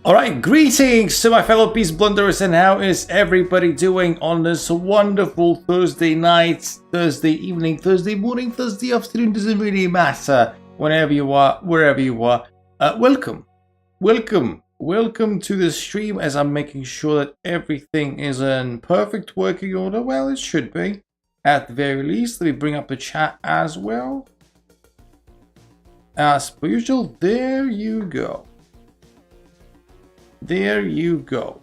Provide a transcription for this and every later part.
Alright, greetings to my fellow peace blunderers, and how is everybody doing on this wonderful Thursday night, Thursday evening, Thursday morning, Thursday afternoon, doesn't really matter, whenever you are, wherever you are. Welcome to the stream, as I'm making sure that everything is in perfect working order. Well, it should be, at the very least. Let me bring up the chat as well. As per usual, there you go. There you go.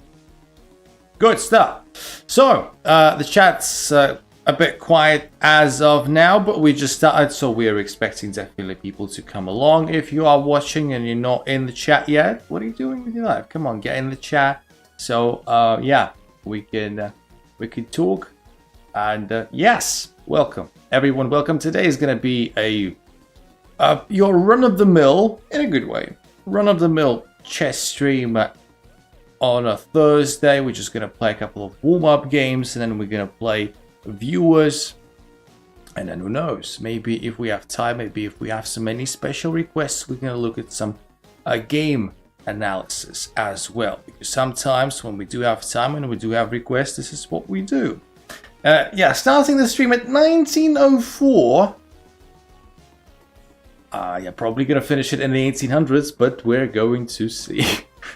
Good stuff. So, the chat's a bit quiet as of now, but we just started, so we're expecting definitely people to come along. If you are watching and you're not in the chat yet, what are you doing with your life? Come on, get in the chat. So, yeah, we can talk. And yes, welcome everyone. Welcome. Today is going to be your run-of-the-mill, in a good way, run-of-the-mill chess stream. On a Thursday, we're just going to play a couple of warm-up games, and then we're going to play viewers. And then who knows, maybe if we have time, maybe if we have so many special requests, we're going to look at some game analysis as well. Because sometimes when we do have time and we do have requests, this is what we do. Yeah, starting the stream at 1904. Yeah, probably going to finish it in the 1800s, but we're going to see.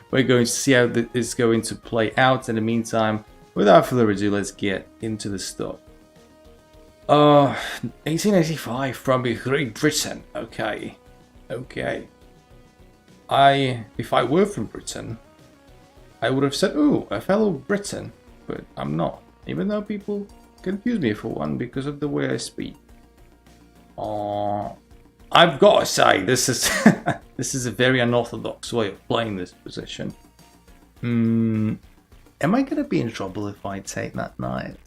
We're going to see how this is going to play out. In the meantime, without further ado, let's get into the stuff. 1885 from Great Britain. Okay. Okay. If I were from Britain, I would have said, ooh, a fellow Briton. But I'm not. Even though people confuse me for one because of the way I speak. I've got to say, this is this is a very unorthodox way of playing this position. Am I going to be in trouble if I take that knight?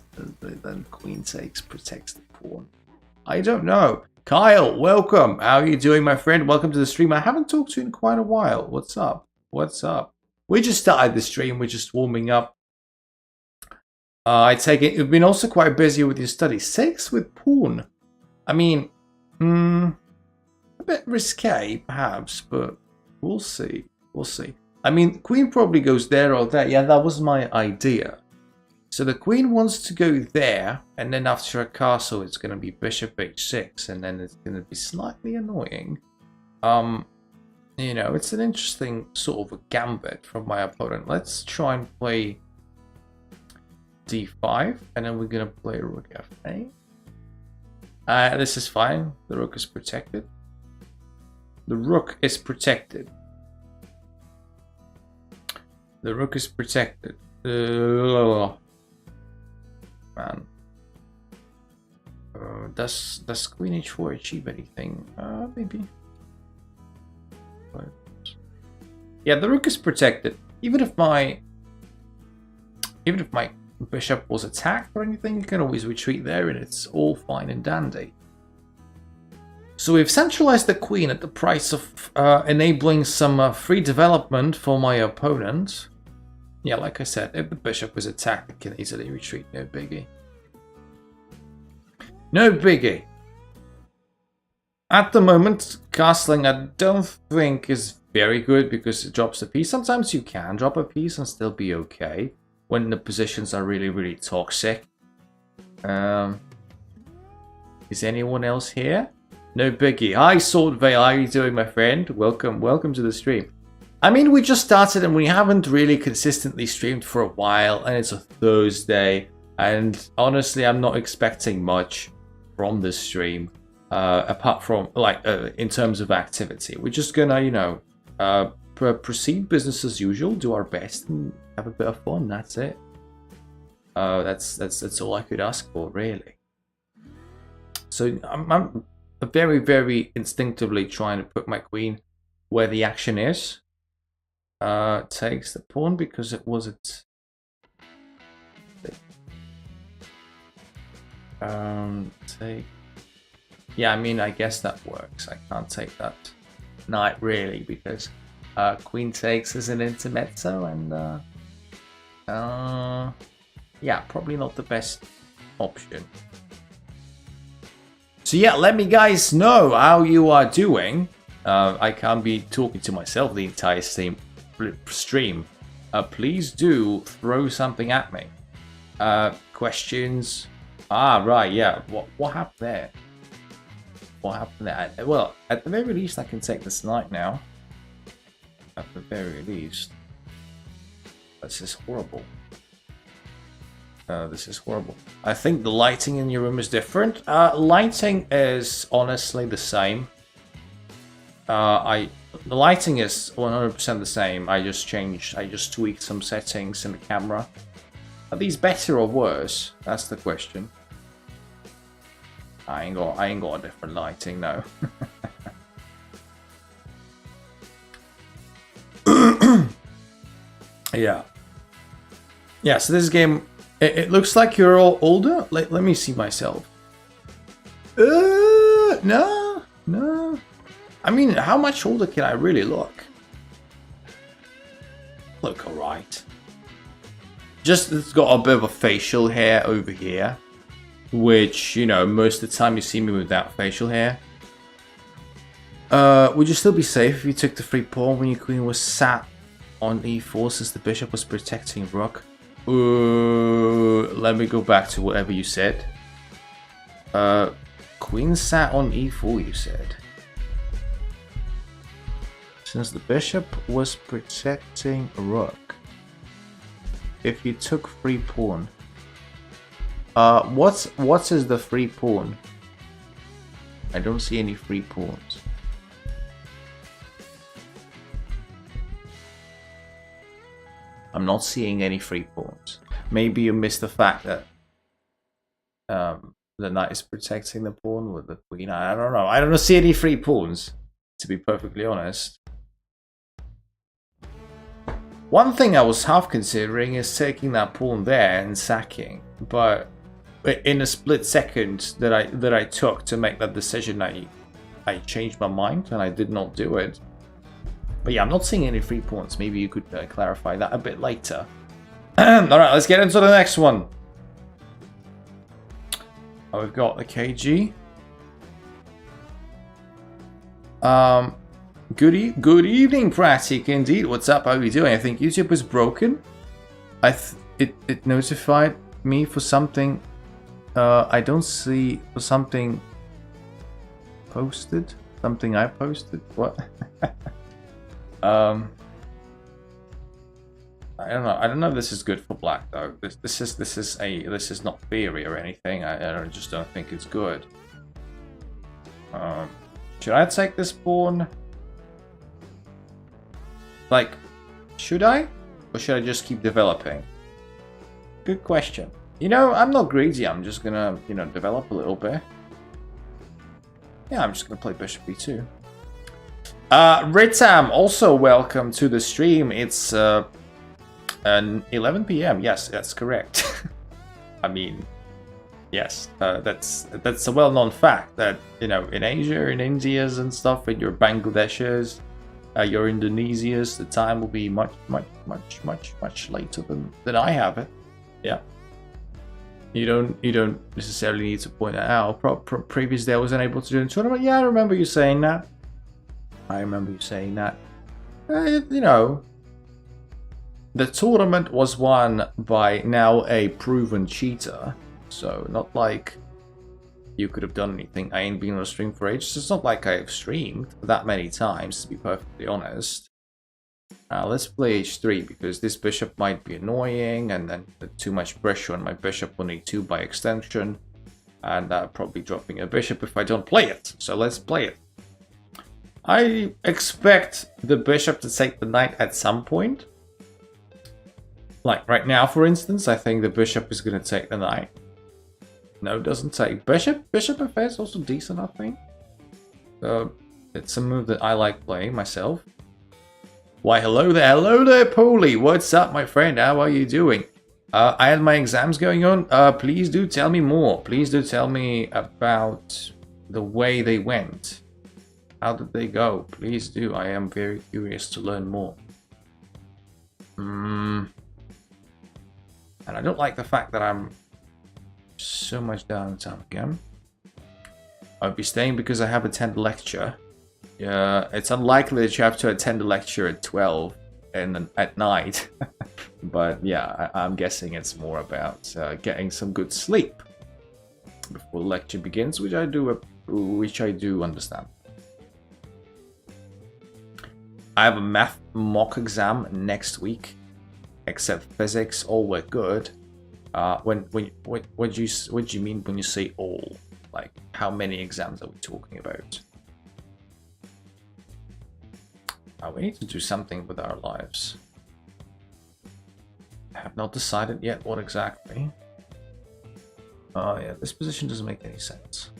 Then queen takes, protects the pawn. I don't know. Kyle, welcome. How are you doing, my friend? Welcome to the stream. I haven't talked to you in quite a while. What's up? What's up? We just started the stream. We're just warming up. I take it you've been also quite busy with your studies. 6 with pawn. I mean, a bit risque, perhaps, but we'll see. We'll see. I mean, queen probably goes there or there. Yeah, that was my idea. So the queen wants to go there, and then after a castle, it's going to be bishop h6, and then it's going to be slightly annoying. You know, it's an interesting sort of a gambit from my opponent. Let's try and play d5, and then we're going to play rook f8. This is fine. The rook is protected. The rook is protected. The rook is protected. Man. Does queen h4 achieve anything? Maybe. But yeah, the rook is protected. Even if my bishop was attacked or anything, you can always retreat there, and it's all fine and dandy. So we've centralized the queen at the price of enabling some free development for my opponent. Yeah, like I said, if the bishop is attacked, it can easily retreat. No biggie. No biggie. At the moment, castling I don't think is very good because it drops a piece. Sometimes you can drop a piece and still be okay when the positions are really, really toxic. Is anyone else here? No biggie. Hi, Sword Veil. How are you doing, my friend? Welcome to the stream. I mean, we just started and we haven't really consistently streamed for a while, and it's a Thursday. And honestly, I'm not expecting much from this stream, apart from, like, in terms of activity. We're just gonna, you know, proceed business as usual, do our best, and have a bit of fun. That's it. That's all I could ask for, really. So I'm very, very instinctively trying to put my queen where the action is. Takes the pawn because it wasn't. Take. Yeah, I mean, I guess that works. I can't take that knight really because queen takes is an intermezzo, and yeah, probably not the best option. So yeah, let me guys know how you are doing. I can't be talking to myself the entire stream. stream, please do throw something at me. Questions? Ah, right, yeah. What happened there? What happened there? Well, at the very least, I can take this night now. At the very least. This is horrible. This is horrible. I think the lighting in your room is different. Lighting is honestly the same. The lighting is 100% the same. I just tweaked some settings in the camera. Are these better or worse? That's the question. I ain't got a different lighting, no. Yeah. Yeah, so this game, it looks like you're all older. Let me see myself. No. I mean, how much older can I really look? Look alright. Just, it's got a bit of a facial hair over here. Which, you know, most of the time you see me without facial hair. Would you still be safe if you took the free pawn when your queen was sat on e4 since the bishop was protecting rook? Let me go back to whatever you said. Queen sat on e4, you said. Since the bishop was protecting rook. If you took free pawn. What is the free pawn? I don't see any free pawns. I'm not seeing any free pawns. Maybe you missed the fact that the knight is protecting the pawn with the queen. I don't know. I don't see any free pawns, to be perfectly honest. One thing I was half considering is taking that pawn there and sacking, but in a split second that I took to make that decision, I changed my mind and I did not do it. But yeah, I'm not seeing any free pawns. Maybe you could clarify that a bit later. Alright, let's get into the next one. Oh, we've got the KG. Good evening, Pratik. Indeed, what's up? How are you doing? I think YouTube was broken. It notified me for something. I don't see for something posted. Something I posted. What? I don't know. I don't know if this is good for black though. This is not theory or anything. I just don't think it's good. Should I take this pawn? Like, should I? Or should I just keep developing? Good question. You know, I'm not greedy. I'm just gonna, you know, develop a little bit. Yeah, I'm just gonna play bishop b2. Ritam, also welcome to the stream. It's 11 p.m. Yes, that's correct. I mean, yes, that's a well-known fact that, you know, in Asia, in India's and stuff, in your Bangladesh's, your Indonesia's, the time will be much later than I have it. Yeah. You don't necessarily need to point that out. Previously, I wasn't able to do the tournament. Yeah, I remember you saying that. You know, the tournament was won by now a proven cheater, so not like you could have done anything. I ain't been on a stream for ages. It's not like I've streamed that many times, to be perfectly honest. Let's play h3 because this bishop might be annoying, and then too much pressure on my bishop on e2 by extension, and probably dropping a bishop if I don't play it. So let's play it. I expect the bishop to take the knight at some point. Like right now, for instance, I think the bishop is going to take the knight. No, it doesn't take. Bishop f8 is also decent, I think. It's a move that I like playing myself. Why, hello there, Polly. What's up, my friend? How are you doing? I had my exams going on. Please do tell me more. Please do tell me about the way they went. How did they go? Please do. I am very curious to learn more. And I don't like the fact that I'm so much downtime again. I'll be staying because I have attended lecture. Yeah, it's unlikely that you have to attend a lecture at 12. at night. But yeah, I'm guessing it's more about getting some good sleep before the lecture begins, which I do understand. I have a math mock exam next week, except physics. All were good. What do you mean when you say all? Like, how many exams are we talking about? We need to do something with our lives. I have not decided yet what exactly. Oh yeah, this position doesn't make any sense.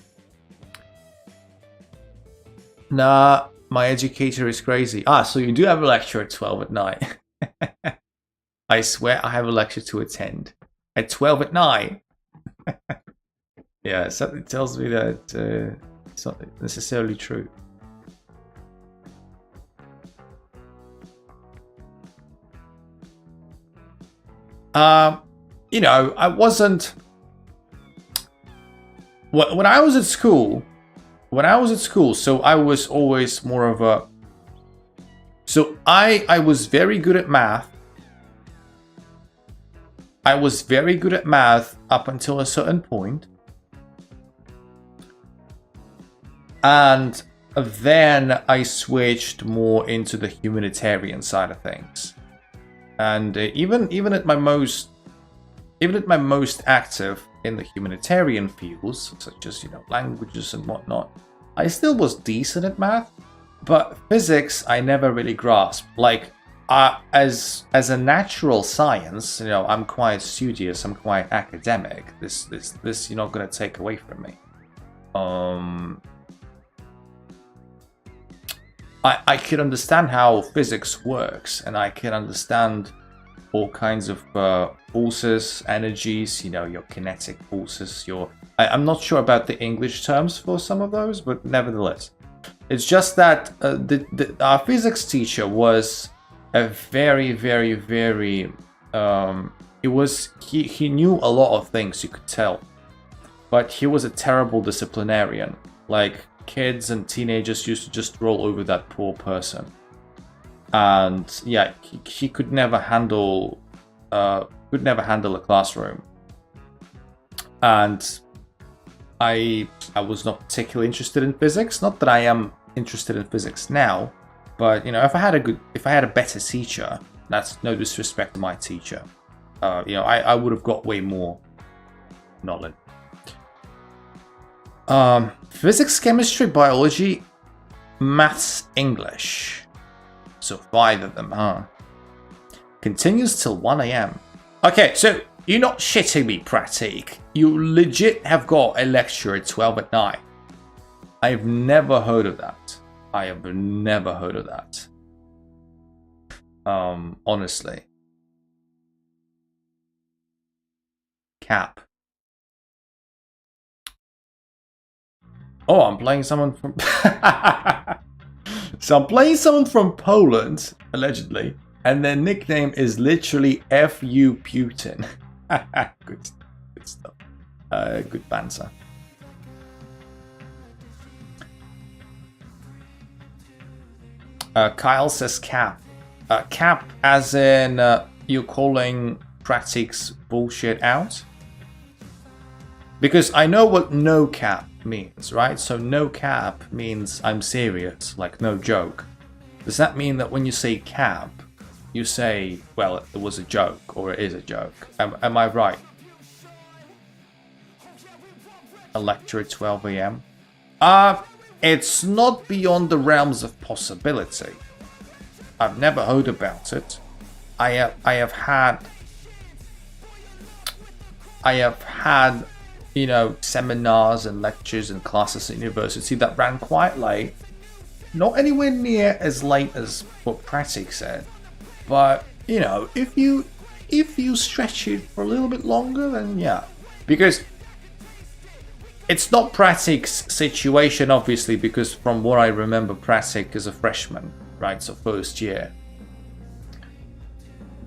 Nah, my educator is crazy. Ah, so you do have a lecture at 12 at night. I swear I have a lecture to attend. At 12 at night? Yeah, something tells me that it's not necessarily true. You know, I wasn't... When I was at school, so I was always more of a... So I was very good at math. I was very good at math up until a certain point. And then I switched more into the humanitarian side of things. And even at my most active in the humanitarian fields, such as, you know, languages and whatnot, I still was decent at math. But physics, I never really grasped. Like, as a natural science, you know, I'm quite studious, I'm quite academic. This you're not gonna take away from me. I can understand how physics works, and I can understand all kinds of forces, energies, you know, your kinetic forces, I'm not sure about the English terms for some of those, but nevertheless. It's just that our physics teacher was a very, very, very... he knew a lot of things, you could tell. But he was a terrible disciplinarian. Like, kids and teenagers used to just roll over that poor person. And yeah, he could never handle a classroom. And I was not particularly interested in physics. Not that I am interested in physics now, but you know, if I had a better teacher, that's no disrespect to my teacher, you know, I would have got way more knowledge. Physics, chemistry, biology, maths, English. So 5 of them, huh? Continues till 1 AM. Okay, so you're not shitting me, Pratik. You legit have got a lecture at 12 at night. I've never heard of that. I have never heard of that. Honestly. Cap. Oh, I'm playing someone from... So I'm playing someone from Poland, allegedly, and their nickname is literally F.U. Putin. Good stuff. Good banter. Kyle says cap. Cap as in you're calling Pratik's bullshit out? Because I know what no cap means, right? So no cap means I'm serious, like no joke. Does that mean that when you say cap, you say, well, it was a joke, or it is a joke? Am I right? A lecture at 12 AM? It's not beyond the realms of possibility. I've never heard about it. I have had, you know, seminars and lectures and classes at university that ran quite late. Not anywhere near as late as what Pratik said, but you know, if you stretch it for a little bit longer, then yeah, because it's not Pratik's situation, obviously, because from what I remember, Pratik is a freshman, right? So first year.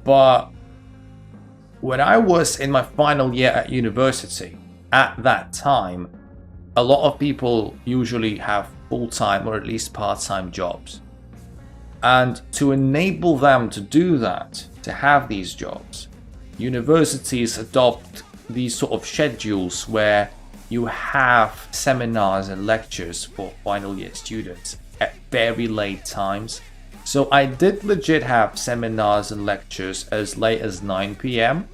But when I was in my final year at university, at that time, a lot of people usually have full-time or at least part-time jobs. And to enable them to do that, to have these jobs, universities adopt these sort of schedules where you have seminars and lectures for final year students at very late times. So I did legit have seminars and lectures as late as 9 p.m.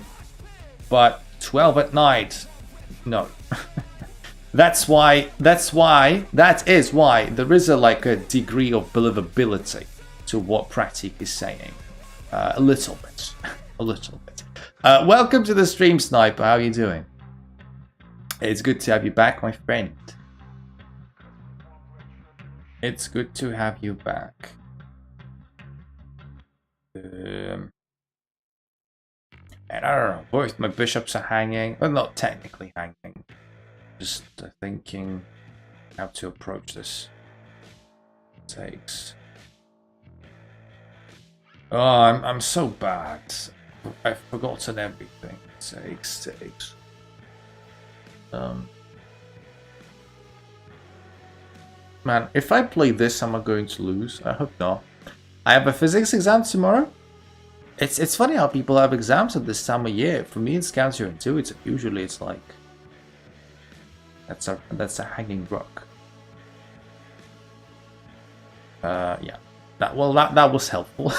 But 12 at night, no. That is why there is a degree of believability to what Pratik is saying. A little bit. Welcome to the stream, Sniper. How are you doing? It's good to have you back, my friend. It's good to have you back. And I don't know, both my bishops are hanging. Well, not technically hanging. Just thinking how to approach this. Takes. Oh, I'm so bad. I've forgotten everything. Takes. Man, if I play this, am I going to lose? I hope not. I have a physics exam tomorrow. It's funny how people have exams at this time of year. For me, it's counterintuitive. Usually, it's like that's a hanging rook. Yeah. That was helpful.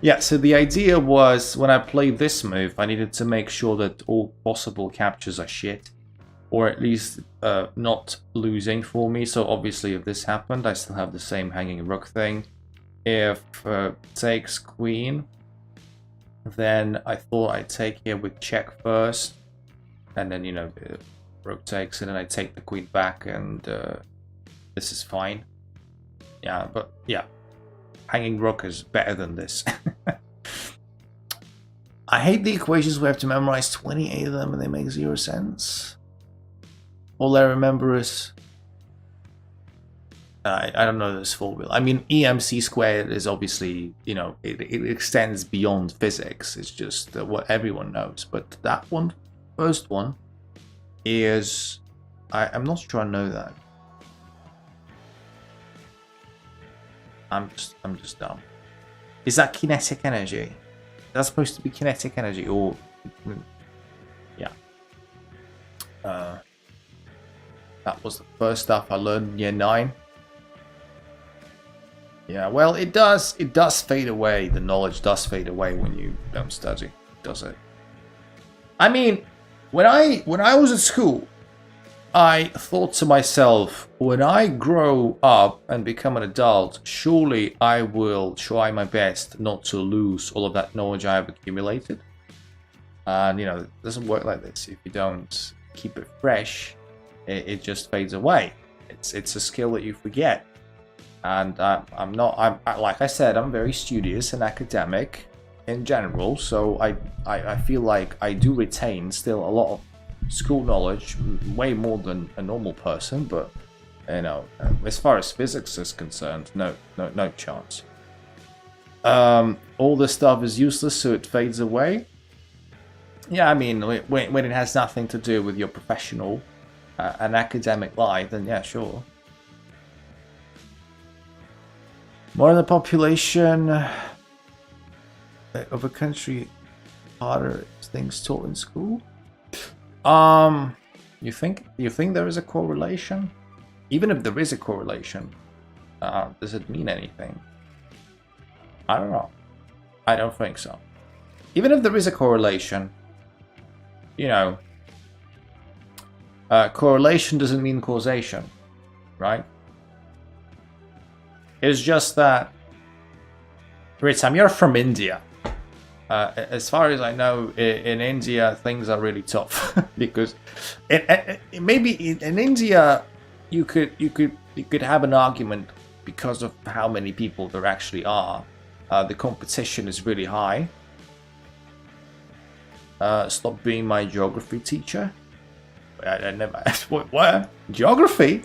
Yeah, so the idea was when I played this move, I needed to make sure that all possible captures are shit, or at least not losing for me. So obviously, if this happened, I still have the same hanging rook thing. If takes queen, then I thought I'd take here with check first, and then rook takes, and then I take the queen back, and this is fine. Yeah, but yeah. Hanging rook is better than this. I hate the equations we have to memorize 28 of them and they make 0 sense. All I remember is... I don't know this formula. I mean, EMC squared is obviously, it extends beyond physics. It's just what everyone knows. But that one, first one, is... I'm not sure I know that. I'm just dumb. Is that kinetic energy? That's supposed to be kinetic energy, or yeah. That was the first stuff I learned in year 9. Yeah, well, it does fade away. The knowledge does fade away when you don't study, does it? I mean, when I was at school, I thought to myself, when I grow up and become an adult, surely I will try my best not to lose all of that knowledge I have accumulated. And, it doesn't work like this. If you don't keep it fresh, it just fades away. It's a skill that you forget. And I'm like I said, I'm very studious and academic in general, so I feel like I do retain still a lot of school knowledge, way more than a normal person, but as far as physics is concerned, no chance. All this stuff is useless, so it fades away. Yeah, I mean, when it has nothing to do with your professional and academic life, then yeah, sure. More than the population of a country, harder things taught in school. You think there is a correlation? Even if there is a correlation, does it mean anything? I don't know. I don't think so. Even if there is a correlation, correlation doesn't mean causation, right? It's just that, Ritam, you're from India. As far as I know, in India things are really tough because maybe in India you could have an argument because of how many people there actually are. The competition is really high. Stop being my geography teacher. I never what geography,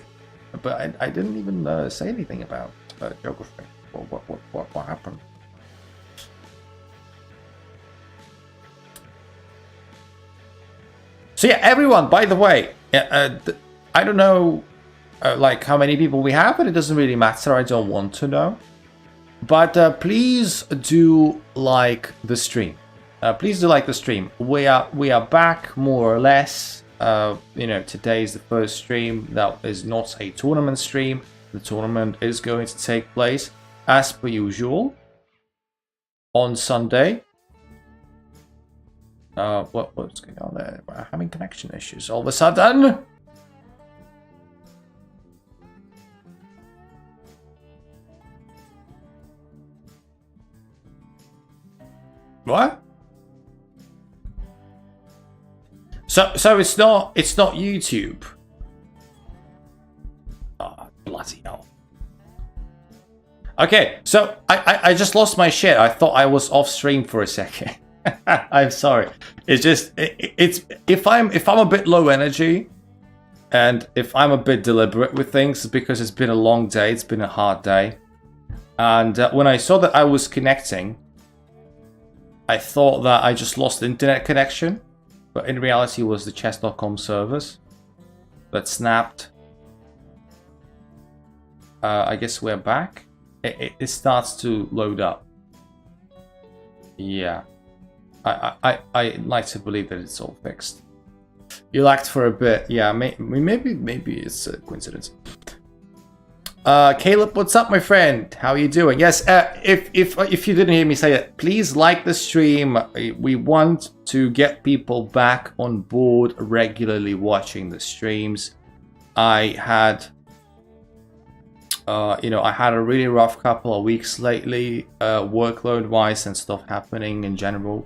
but I didn't even say anything about geography. What happened? So yeah, everyone, by the way, I don't know like how many people we have, but it doesn't really matter. I don't want to know. But please do like the stream. Please do like the stream. We are back more or less. You know, today is the first stream that is not a tournament stream. The tournament is going to take place as per usual on Sunday. What's going on there? We're having connection issues all of a sudden. What? So it's not YouTube. Oh, bloody hell. Okay, so I just lost my shit. I thought I was off stream for a second. I'm sorry. It's just it's if I'm a bit low energy and if I'm a bit deliberate with things, it's because it's been a long day, it's been a hard day. And when I saw that I was connecting, I thought that I just lost internet connection, but in reality it was the chess.com servers that snapped. I guess we're back. It starts to load up. Yeah. I like to believe that it's all fixed. You lagged for a bit. Yeah, maybe it's a coincidence. Caleb, what's up, my friend? How are you doing? Yes, if you didn't hear me say it, please like the stream. We want to get people back on board regularly watching the streams. I had I had a really rough couple of weeks lately, workload wise and stuff happening in general.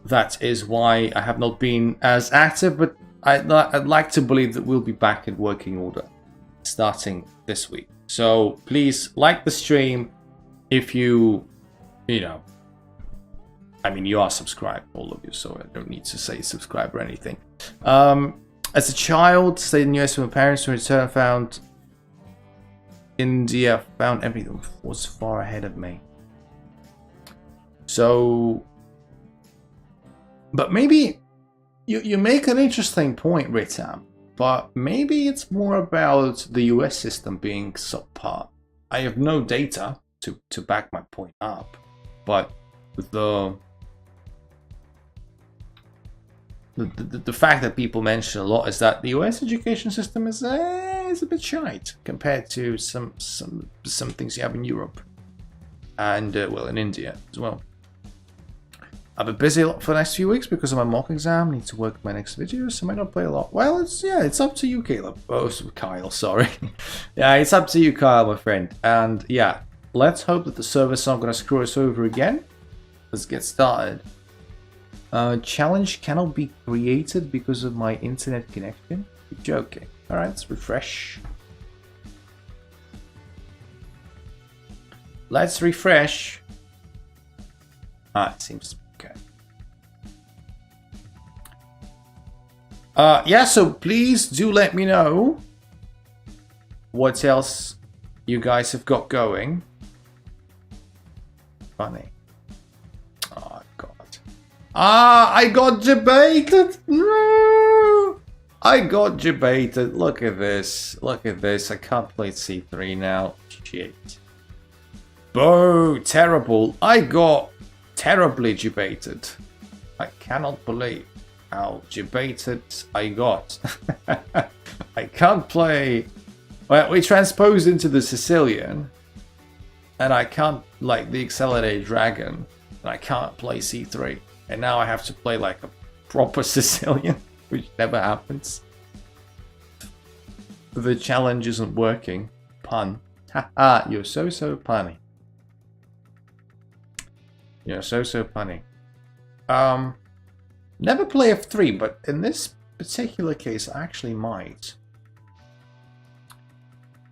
That is why I have not been as active, but I'd like to believe that we'll be back in working order starting this week. So please like the stream if you I mean, you are subscribed, all of you, so I don't need to say subscribe or anything. As a child, stayed in the US with my parents, when return found India, found everything was far ahead of me. So, but maybe you make an interesting point, Ritam, but maybe it's more about the US system being subpar. I have no data to back my point up, but the fact that people mention a lot is that the US education system is a bit shite compared to some things you have in Europe and well, in India as well. I've been busy a lot for the next few weeks because of my mock exam. Need to work on my next video, so I might not play a lot. Well, it's up to you, Caleb. Oh, Kyle, sorry. Yeah, it's up to you, Kyle, my friend. And yeah, let's hope that the server's not going to screw us over again. Let's get started. Challenge cannot be created because of my internet connection. You're joking. Alright, let's refresh. Let's refresh. It seems to be okay. Yeah, so please do let me know what else you guys have got going. Funny. Oh, God. I got debated! No! I got debated. Look at this. Look at this. I can't play c3 now. Shit. Boo! Terrible. I got terribly debated. I cannot believe how debated I got. I can't play. Well, we transposed into the Sicilian, and I can't, like, the accelerated dragon, and I can't play c3. And now I have to play like a proper Sicilian, which never happens. The challenge isn't working. Pun. Haha, you're so punny. You're so punny. Never play f3, but in this particular case, I actually might.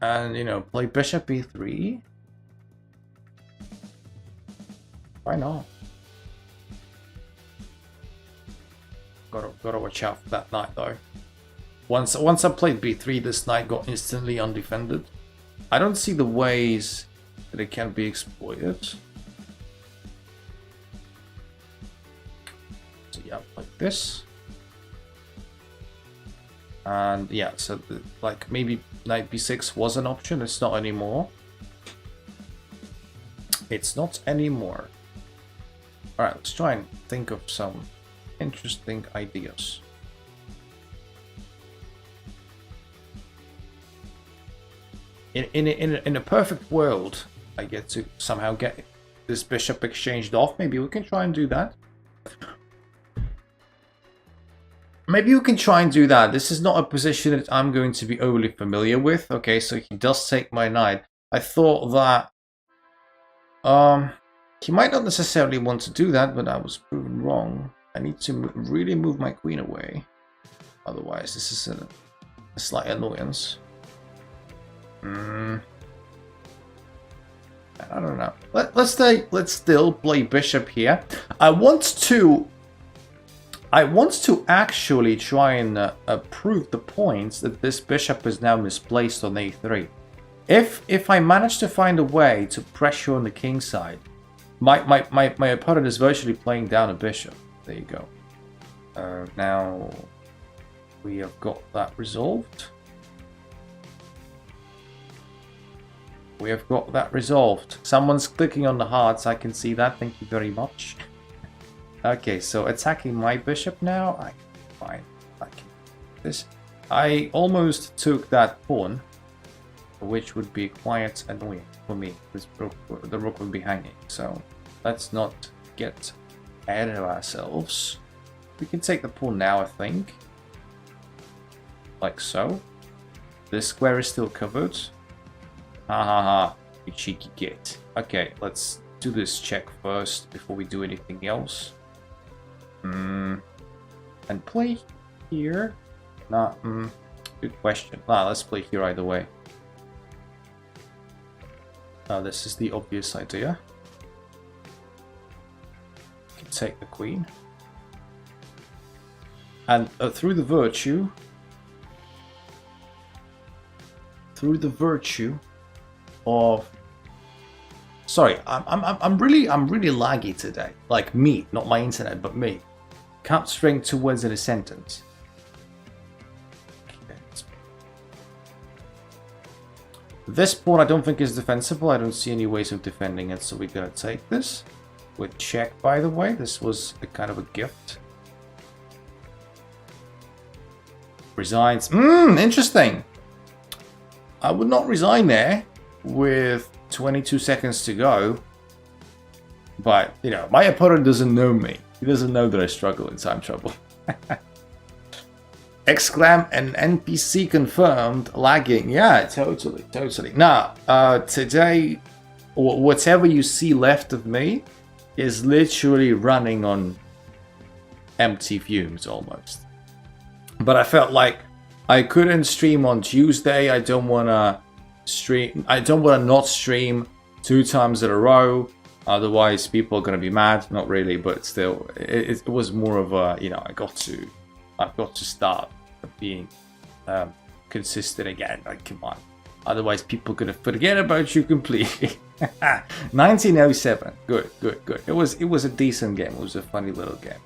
And, play bishop e3. Why not? Gotta watch out for that knight though. Once I played b3, this knight got instantly undefended. I don't see the ways that it can be exploited. So yeah, like this. And yeah, so like maybe knight b6 was an option. It's not anymore. It's not anymore. Alright, let's try and think of some interesting ideas. In a perfect world, I get to somehow get this bishop exchanged off. Maybe we can try and do that. Maybe we can try and do that. This is not a position that I'm going to be overly familiar with. Okay, so he does take my knight. I thought that he might not necessarily want to do that, but I was proven wrong. I need to really move my queen away. Otherwise, this is a slight annoyance. I don't know. Let's still play bishop here. I want to actually try and prove the point that this bishop is now misplaced on a3. If I manage to find a way to pressure on the king side, my opponent is virtually playing down a bishop. There you go. Now we have got that resolved. We have got that resolved. Someone's clicking on the hearts. I can see that. Thank you very much. Okay, so attacking my bishop now. I can find this. I almost took that pawn, which would be quite annoying for me. The rook would be hanging. So let's not get ahead of ourselves. We can take the pawn now, I think. Like so. This square is still covered. Ha ha ha, you cheeky git. Okay, let's do this check first before we do anything else. And play here? Nah, good question. Let's play here either way. This is the obvious idea. You can take the queen. And through the virtue of, sorry, I'm really laggy today. Like me, not my internet, but me. Can't string two words in a sentence. Okay. This pawn I don't think is defensible. I don't see any ways of defending it, so we're gonna take this with check. By the way, this was a kind of a gift. Resigns. Interesting. I would not resign there with 22 seconds to go, but you know, my opponent doesn't know me. He doesn't know that I struggle in time trouble. Exclam and NPC confirmed. Lagging. Yeah, totally. Now, today, whatever you see left of me is literally running on empty fumes almost. But I felt like I couldn't stream on Tuesday. I don't want to not stream 2 times in a row. Otherwise, people are going to be mad. Not really, but still, it was more of a, you know, I've got to start being consistent again. Like, come on. Otherwise, people are going to forget about you completely. 1907. Good. It was a decent game. It was a funny little game.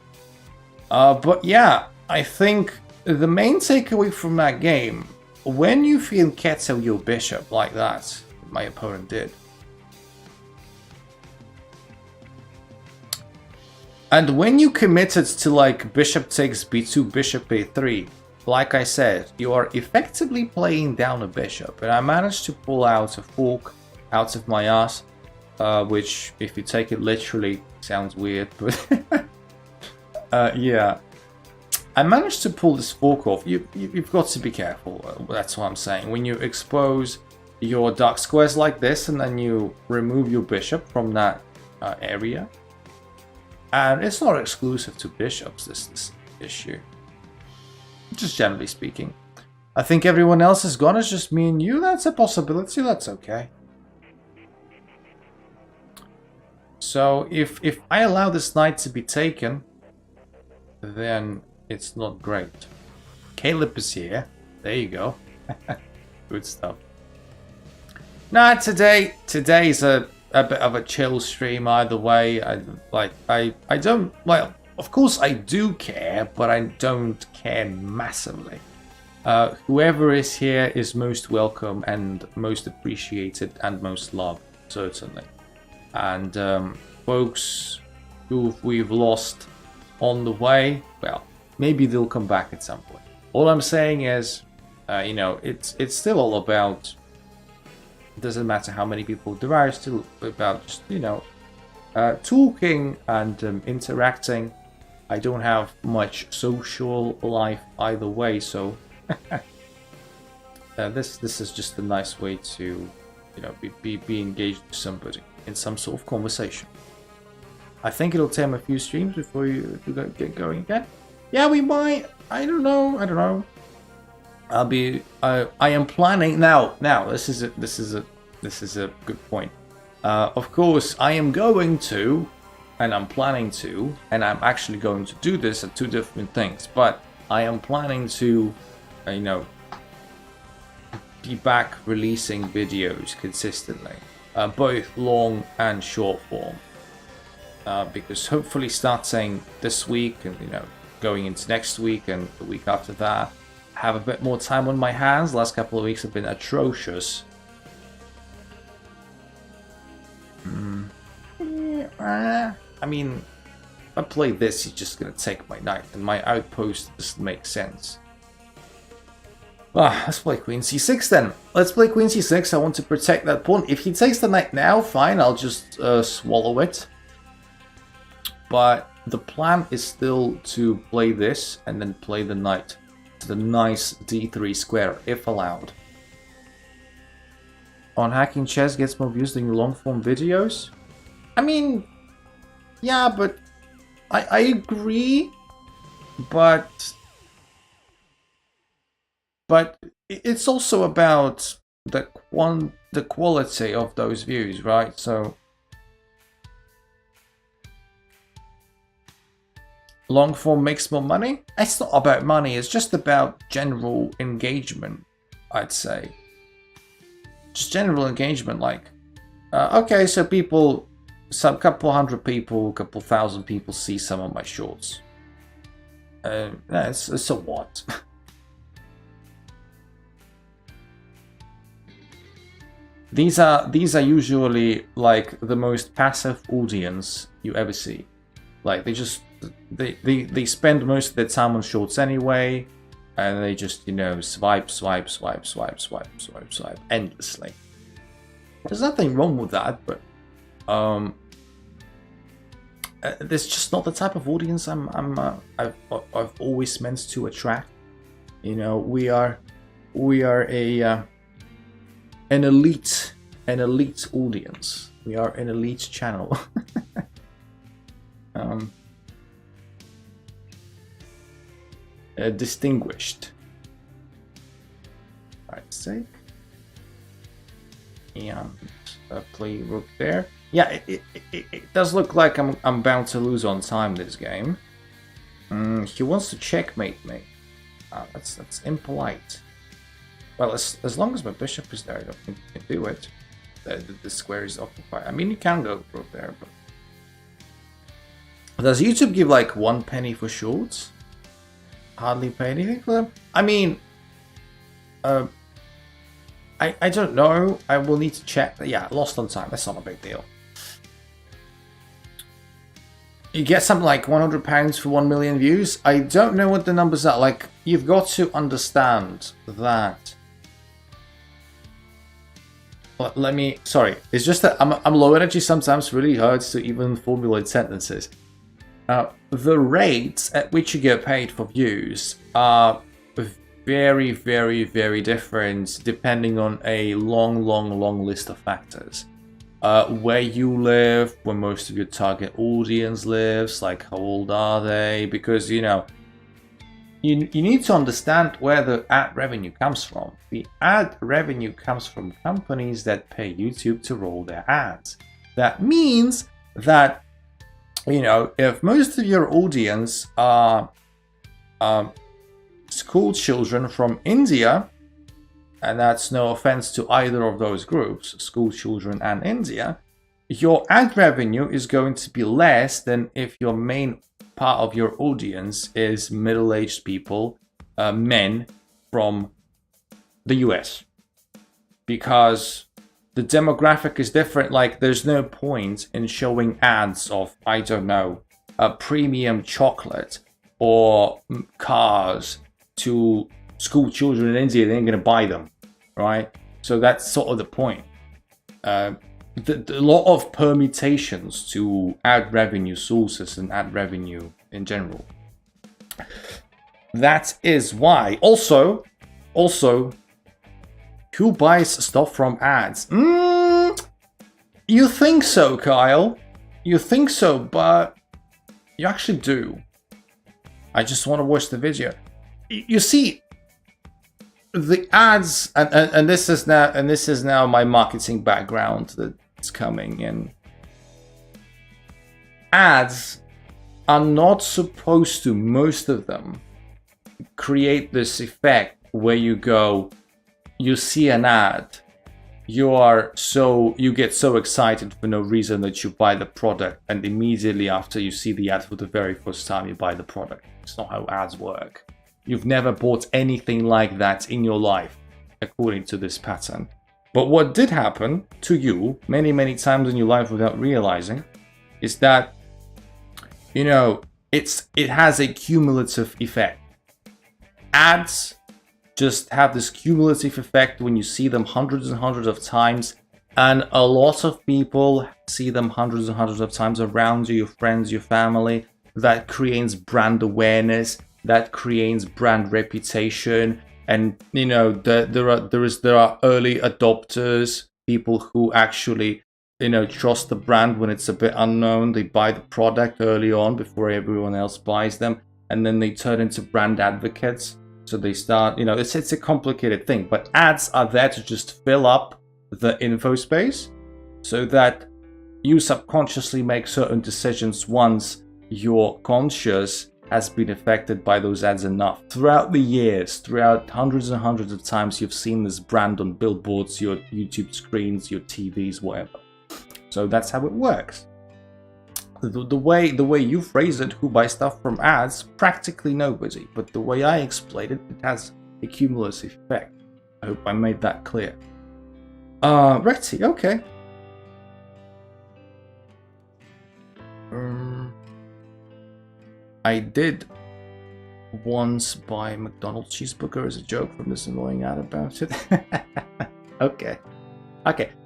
But yeah, I think the main takeaway from that game, when you feel Kettle your bishop like that, my opponent did. And when you committed to like bishop takes b2, bishop a3, like I said, you are effectively playing down a bishop. And I managed to pull out a fork out of my ass, which if you take it literally sounds weird, but yeah. I managed to pull this fork off. You've got to be careful. That's what I'm saying. When you expose your dark squares like this and then you remove your bishop from that area. And it's not exclusive to bishops, this issue. Just generally speaking. I think everyone else is gone. It's just me and you. That's a possibility. That's okay. So if I allow this knight to be taken, then it's not great. Caleb is here. There you go. Good stuff. Nah, today's a bit of a chill stream either way. I don't, well, of course I do care, but I don't care massively. Whoever is here is most welcome and most appreciated and most loved, certainly. And folks who we've lost on the way, well, maybe they'll come back at some point. All I'm saying is, you know, it's still all about, it doesn't matter how many people there are, it's still about just, you know, talking and interacting. I don't have much social life either way, so this is just a nice way to, you know, be engaged with somebody in some sort of conversation. I think it'll take a few streams before you get going again. Yeah, we might. I don't know. I am planning now. This is a good point. Of course, I am going to, and I'm planning to, and I'm actually going to do this at two different things. But I am planning to, you know, be back releasing videos consistently, both long and short form. Because hopefully starting this week and, you know, going into next week and the week after that, have a bit more time on my hands. The last couple of weeks have been atrocious. I mean, if I play this, he's just gonna take my knight, and my outpost doesn't make sense. Let's play Queen c6 then. Let's play Queen c6. I want to protect that pawn. If he takes the knight now, fine, I'll just swallow it. But the plan is still to play this and then play the knight to the nice d3 square, if allowed. On hacking chess gets more views than long form videos? I mean, yeah, but I agree, but it's also about the quality of those views, right? So long form makes more money? It's not about money, it's just about general engagement, I'd say. Just general engagement, like, okay, so people, some couple hundred people, couple thousand people see some of my shorts. So what? These are usually like the most passive audience you ever see. Like they spend most of their time on shorts anyway, and they just, you know, swipe endlessly. There's nothing wrong with that, but there's just not the type of audience I've always meant to attract. You know, we are an elite audience. We are an elite channel. Distinguished. Right, sake. And play rook there. Yeah, it does look like I'm bound to lose on time this game. He wants to checkmate me. That's impolite. Well, as long as my bishop is there, I don't think he can do it. The square is occupied. I mean, you can go rook there, but does YouTube give like 1 penny for shorts? Hardly pay anything for them. I mean, I don't know. I will need to check. Yeah, lost on time. That's not a big deal. You get something like £100 for 1 million views. I don't know what the numbers are. Like, you've got to understand that. Let me. Sorry, it's just that I'm low energy. Sometimes really hurts to even formulate sentences. The rates at which you get paid for views are very, very, very different depending on a long list of factors. Where you live, where most of your target audience lives, like how old are they? Because, you know, you need to understand where the ad revenue comes from. The ad revenue comes from companies that pay YouTube to roll their ads. That means that, you know, if most of your audience are school children from India, and that's no offense to either of those groups, school children and India, your ad revenue is going to be less than if your main part of your audience is middle-aged people, men from the US. Because the demographic is different. Like, there's no point in showing ads of, I don't know, a premium chocolate or cars to school children in India. They ain't gonna buy them, right? So that's sort of the point. A lot of permutations to ad revenue sources and ad revenue in general. That is why. Also, who buys stuff from ads? You think so, Kyle? You think so, but you actually do. I just want to watch the video. You see, the ads, and this is now my marketing background that's coming in. Ads are not supposed to, most of them, create this effect where you go, you see an ad, you get so excited for no reason that you buy the product, and immediately after you see the ad for the very first time, you buy the product. It's not how ads work. You've never bought anything like that in your life, according to this pattern. But what did happen to you many, many times in your life without realizing is that, you know, it has a cumulative effect. Ads just have this cumulative effect when you see them hundreds and hundreds of times, and a lot of people see them hundreds and hundreds of times around you, your friends, your family. That creates brand awareness, that creates brand reputation, and you know there are early adopters, people who actually, you know, trust the brand when it's a bit unknown. They buy the product early on before everyone else buys them, and then they turn into brand advocates. So they start, you know, it's a complicated thing, but ads are there to just fill up the info space so that you subconsciously make certain decisions once your conscious has been affected by those ads enough. Throughout the years, throughout hundreds and hundreds of times, you've seen this brand on billboards, your YouTube screens, your TVs, whatever. So that's how it works. The way you phrase it, who buys stuff from ads, practically nobody. But the way I explained it, it has a cumulative effect. I hope I made that clear. Rexy, okay. I did once buy McDonald's cheeseburger as a joke from this annoying ad about it. Okay.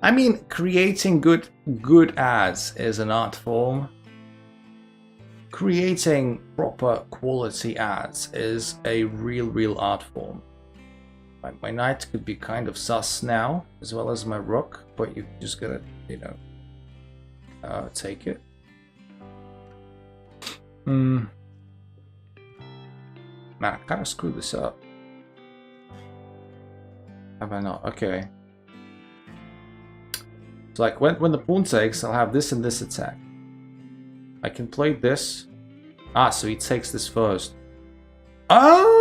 I mean, creating good ads is an art form. Creating proper quality ads is a real art form. My knight could be kind of sus now, as well as my rook, but you just gotta, you know, take it. Man, I kind of screwed this up. Have I not? Okay. It's like when the pawn takes, I'll have this and this attack. I can play this. Ah, so he takes this first. I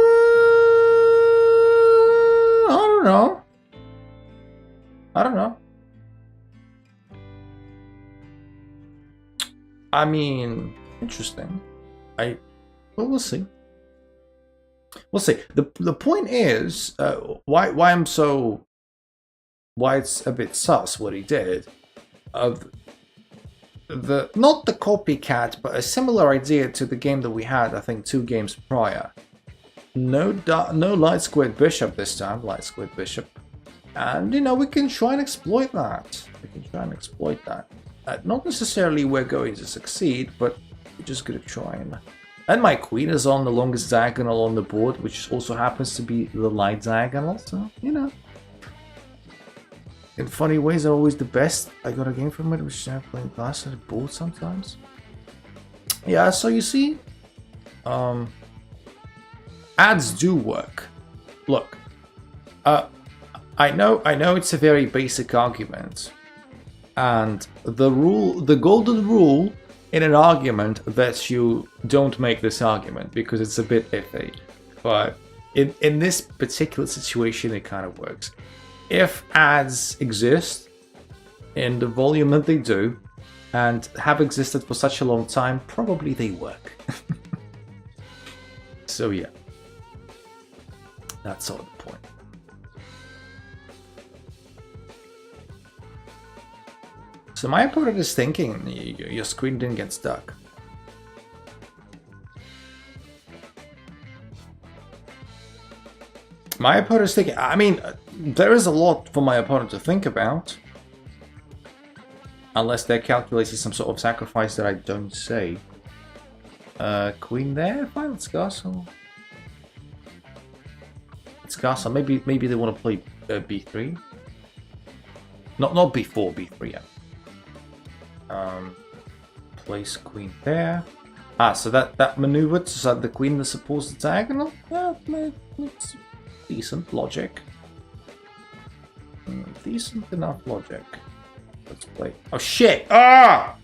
don't know. I mean, interesting. Well, we'll see. We'll see. The point is, why it's a bit sus what he did. Not the copycat, but a similar idea to the game that we had, I think, 2 games prior. No light squared bishop this time, light squared bishop. And, you know, we can try and exploit that. Not necessarily we're going to succeed, but we're just going to try and... And my queen is on the longest diagonal on the board, which also happens to be the light diagonal, so, you know. In funny ways are always the best. I got a game from it, which I'm playing glass at a board sometimes. Yeah, so you see, ads do work. Look, I know it's a very basic argument, and the golden rule in an argument that you don't make this argument because it's a bit iffy, but in this particular situation it kind of works. If ads exist in the volume that they do and have existed for such a long time, probably they work. So yeah, that's all the point. So my opponent is thinking your screen didn't get stuck. My opponent is thinking, I mean, there is a lot for my opponent to think about. Unless they're calculating some sort of sacrifice that I don't say. Queen there, fine, let's castle. Let's castle. Maybe they want to play b3. Not b4, b3. Yeah. Place queen there. Ah, so that maneuvered so that the queen that supports the diagonal. Yeah, it's decent logic. Decent enough logic. Let's play. Oh shit! Ah!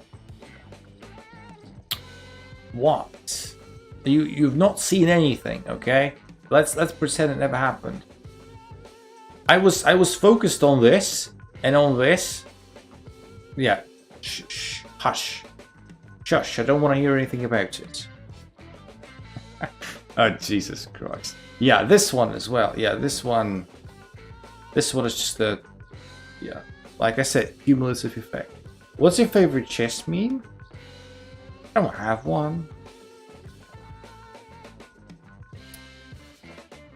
What? You've not seen anything, okay? Let's pretend it never happened. I was focused on this and on this. Yeah. Shh, hush. Shush, I don't want to hear anything about it. Oh Jesus Christ. Yeah, this one as well. Yeah, this one is just a like I said, cumulative effect. What's your favorite chess meme? I don't have one.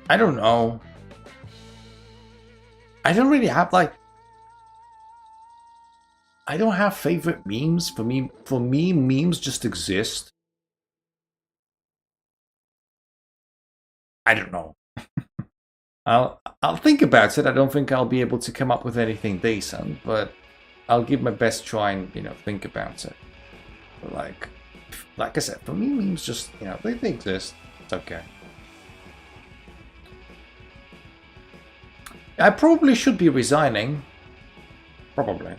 I don't know. I don't really have like... I don't have favorite memes. For me, memes just exist. I don't know. I'll think about it. I don't think I'll be able to come up with anything decent, but I'll give my best try and, think about it. But like I said, for me, memes just, they exist. It's okay. I probably should be resigning. Probably.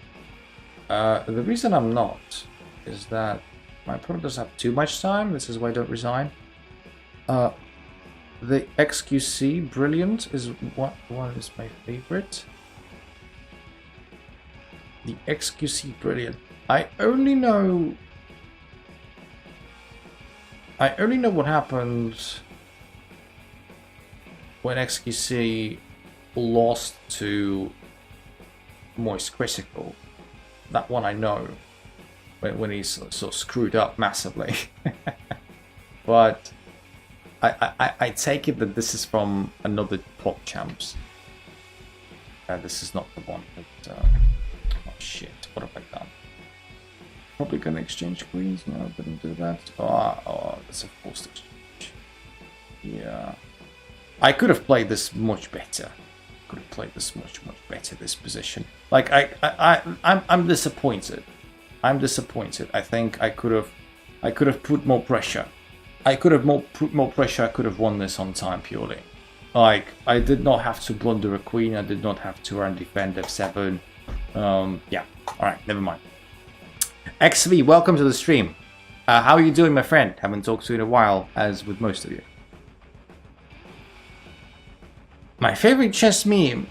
The reason I'm not is that my opponent doesn't have too much time. This is why I don't resign. The XQC Brilliant is what one is my favorite. The XQC Brilliant. I only know what happened when XQC lost to Moist Critical. That one I know. When he's sort of screwed up massively. But I take it that this is from another Pop Champs. This is not the one that... oh shit, what have I done? Probably gonna exchange queens? No, didn't do that. Oh, that's a forced exchange. Yeah. I could have played this much better. Could have played this much better, this position. Like, I'm disappointed. I'm disappointed. I think I could have put more pressure. I could have put more pressure. I could have won this on time purely. Like, I did not have to blunder a queen. I did not have to run defend f7. Yeah. All right. Never mind. XV, welcome to the stream. How are you doing, my friend? Haven't talked to you in a while, as with most of you. My favorite chess meme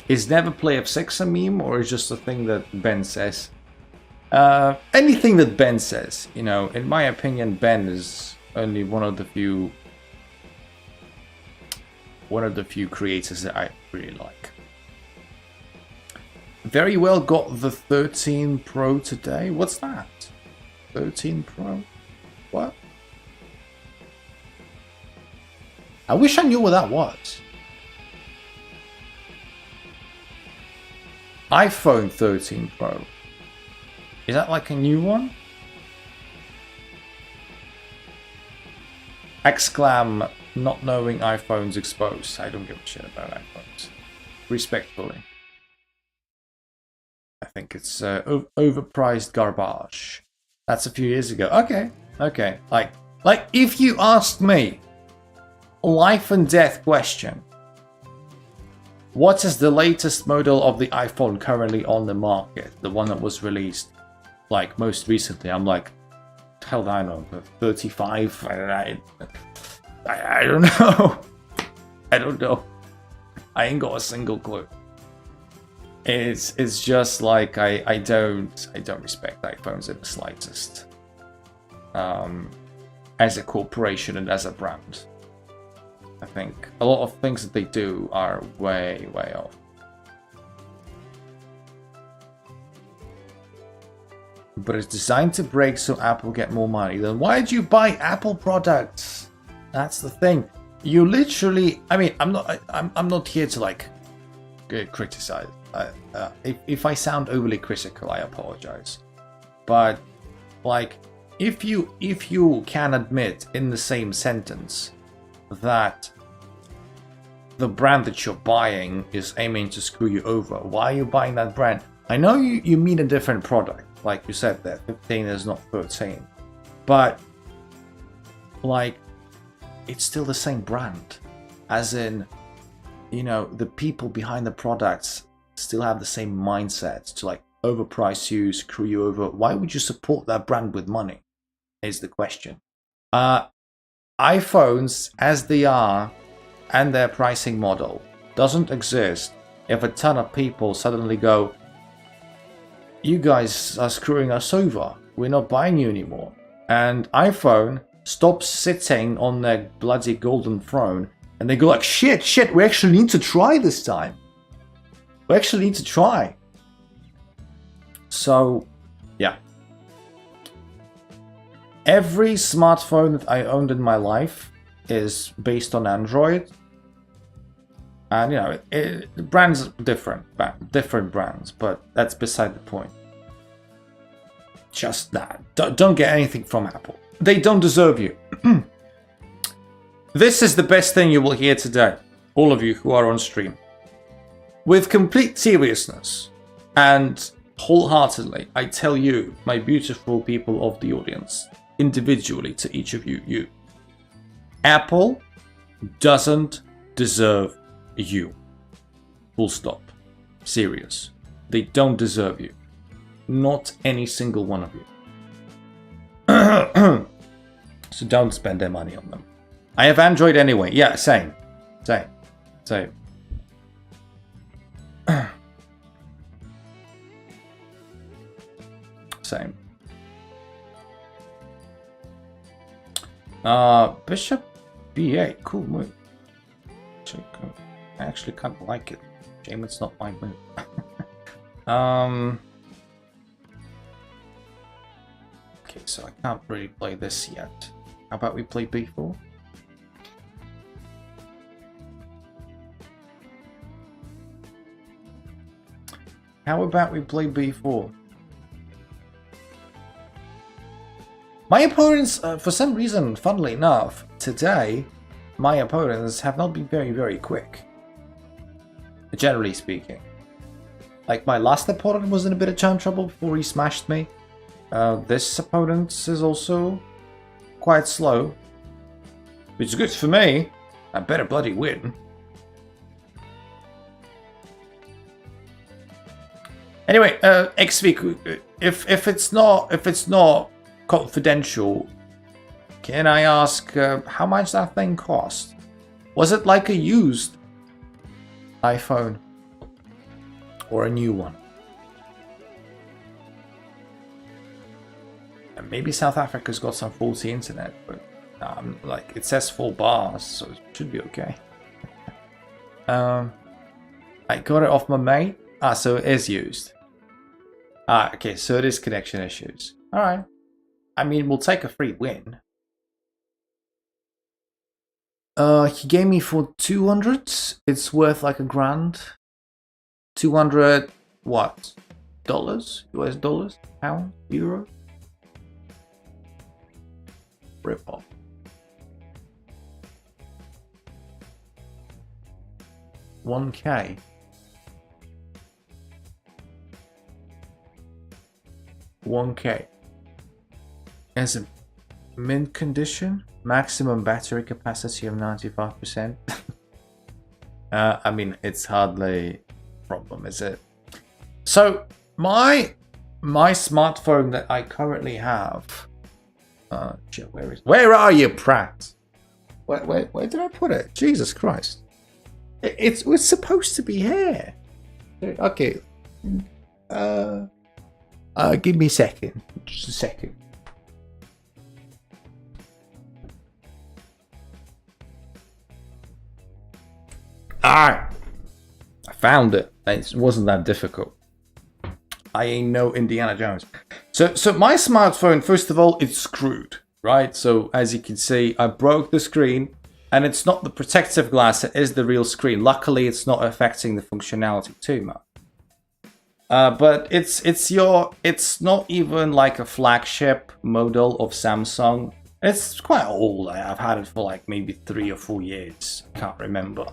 is never play f6 a meme, or is just a thing that Ben says? Anything that Ben says, in my opinion, Ben is only one of the few creators that I really like. Very well got the 13 Pro today. What's that? 13 Pro? What? I wish I knew what that was. iPhone 13 Pro. Is that like a new one? Exclam, not knowing iPhones exposed. I don't give a shit about iPhones. Respectfully. I think it's overpriced garbage. That's a few years ago. Okay. Like if you asked me, life and death question. What is the latest model of the iPhone currently on the market? The one that was released, like, most recently. I'm like, hell, I don't know, 35? I don't know. I don't know. I ain't got a single clue. It's just like I don't respect iPhones in the slightest. As a corporation and as a brand. I think a lot of things that they do are way off. but it's designed to break so Apple get more money. Then why did you buy Apple products? That's the thing. You literally, I mean, I'm not here to like criticize. If I sound overly critical, I apologize. But like, if you can admit in the same sentence that the brand that you're buying is aiming to screw you over, why are you buying that brand? I know you mean a different product, like you said that 15 is not 13, but like, it's still the same brand, as in, you know, the people behind the products still have the same mindset to like overprice you, screw you over. Why would you support that brand with money is the question. iPhones as they are and their pricing model doesn't exist if a ton of people suddenly go, you guys are screwing us over, we're not buying you anymore. And iPhone stops sitting on their bloody golden throne and they go like, shit, we actually need to try this time. We actually need to try. So, yeah. Every smartphone that I owned in my life is based on Android. And, you know, the brands are different brands, but that's beside the point. Just that. Don't get anything from Apple. They don't deserve you. This is the best thing you will hear today, all of you who are on stream. With complete seriousness and wholeheartedly, I tell you, my beautiful people of the audience, individually to each of you, Apple doesn't deserve you. Full stop. Serious. They don't deserve you. Not any single one of you. So don't spend their money on them. I have Android anyway. Yeah, same. Same. Bishop B8, cool move. I actually kind of like it. Shame it's not my move. Okay, so I can't really play this yet. How about we play B4? How about we play B4? My opponents, for some reason, funnily enough, today, my opponents have not been very, very quick. Generally speaking. Like, my last opponent was in a bit of time trouble before he smashed me. This opponent is also quite slow. Which is good for me. I better bloody win. Anyway, XV, if it's not confidential, can I ask how much that thing cost? Was it like a used iPhone or a new one? And maybe South Africa's got some faulty internet, but like it says 4 bars, so it should be okay. I got it off my mate. So it is used. Okay, so it is connection issues. Alright. I mean, we'll take a free win. He gave me for 200. It's worth like $1,000. 200 what? Dollars? US dollars? Pound? Euro? Rip off. $1K. $1K. As a mint condition, maximum battery capacity of 95%. I mean, it's hardly a problem, is it? So my smartphone that I currently have. Where are you, Pratt? Where did I put it? Jesus Christ! It's supposed to be here. Okay. Give me a second. Just a second. I found it. It wasn't that difficult. I ain't no Indiana Jones. So my smartphone, first of all, it's screwed, right? So as you can see, I broke the screen, and it's not the protective glass, it is the real screen. Luckily, it's not affecting the functionality too much. But it's not even like a flagship model of Samsung. It's quite old. I've had it for like maybe 3 or 4 years. I can't remember.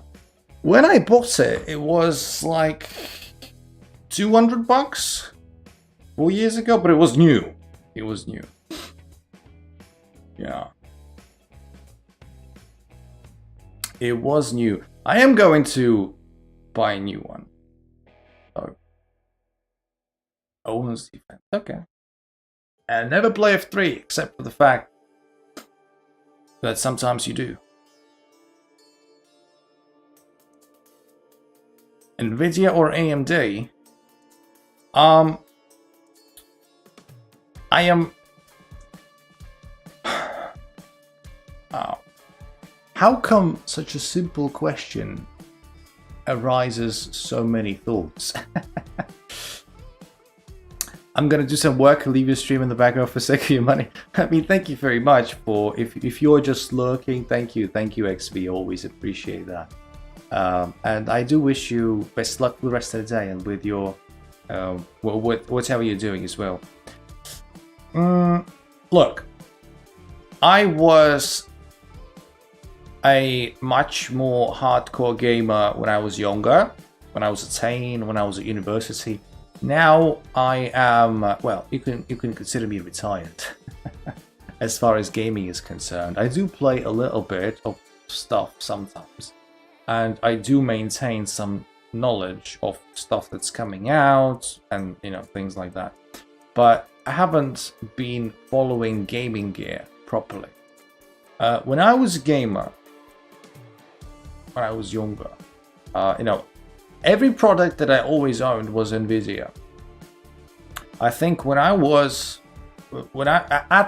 When I bought it, it was like $200 4 years ago, but it was new. It was new. Yeah. It was new. I am going to buy a new one. Oh. Owner's defense. Okay. And never play F3, except for the fact that sometimes you do. Nvidia or AMD? I am... Oh. How come such a simple question arises so many thoughts? I'm gonna do some work, leave your stream in the background for the sake of your money. I mean, thank you very much for, if you're just lurking, thank you XB, always appreciate that. And I do wish you best luck for the rest of the day and with your, whatever you're doing as well. Look, I was a much more hardcore gamer when I was younger, when I was a teen, when I was at university. Now I am, well, you can consider me retired as far as gaming is concerned. I do play a little bit of stuff sometimes, and I do maintain some knowledge of stuff that's coming out and, you know, things like that. But I haven't been following gaming gear properly. When I was a gamer, when I was younger, you know, every product that I always owned was Nvidia. I think at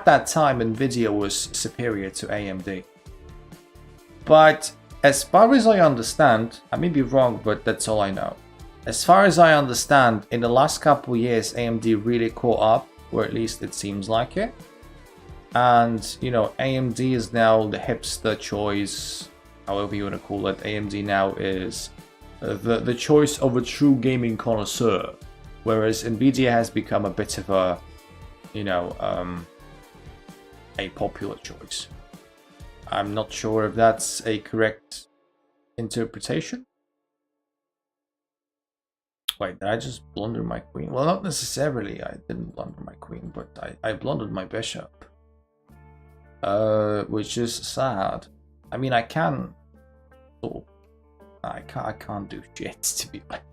that time, Nvidia was superior to AMD. But as far as I understand, I may be wrong, but that's all I know. As far as I understand, in the last couple of years, AMD really caught up, or at least it seems like it. And, you know, AMD is now the hipster choice, however you want to call it. AMD now is the choice of a true gaming connoisseur, whereas Nvidia has become a bit of a, you know, a popular choice. I'm not sure if that's a correct interpretation. Wait, did I just blunder my queen? Well, not necessarily. I didn't blunder my queen, but I blundered my bishop, which is sad. I mean, I can. Oh, I can't do shit, to be honest.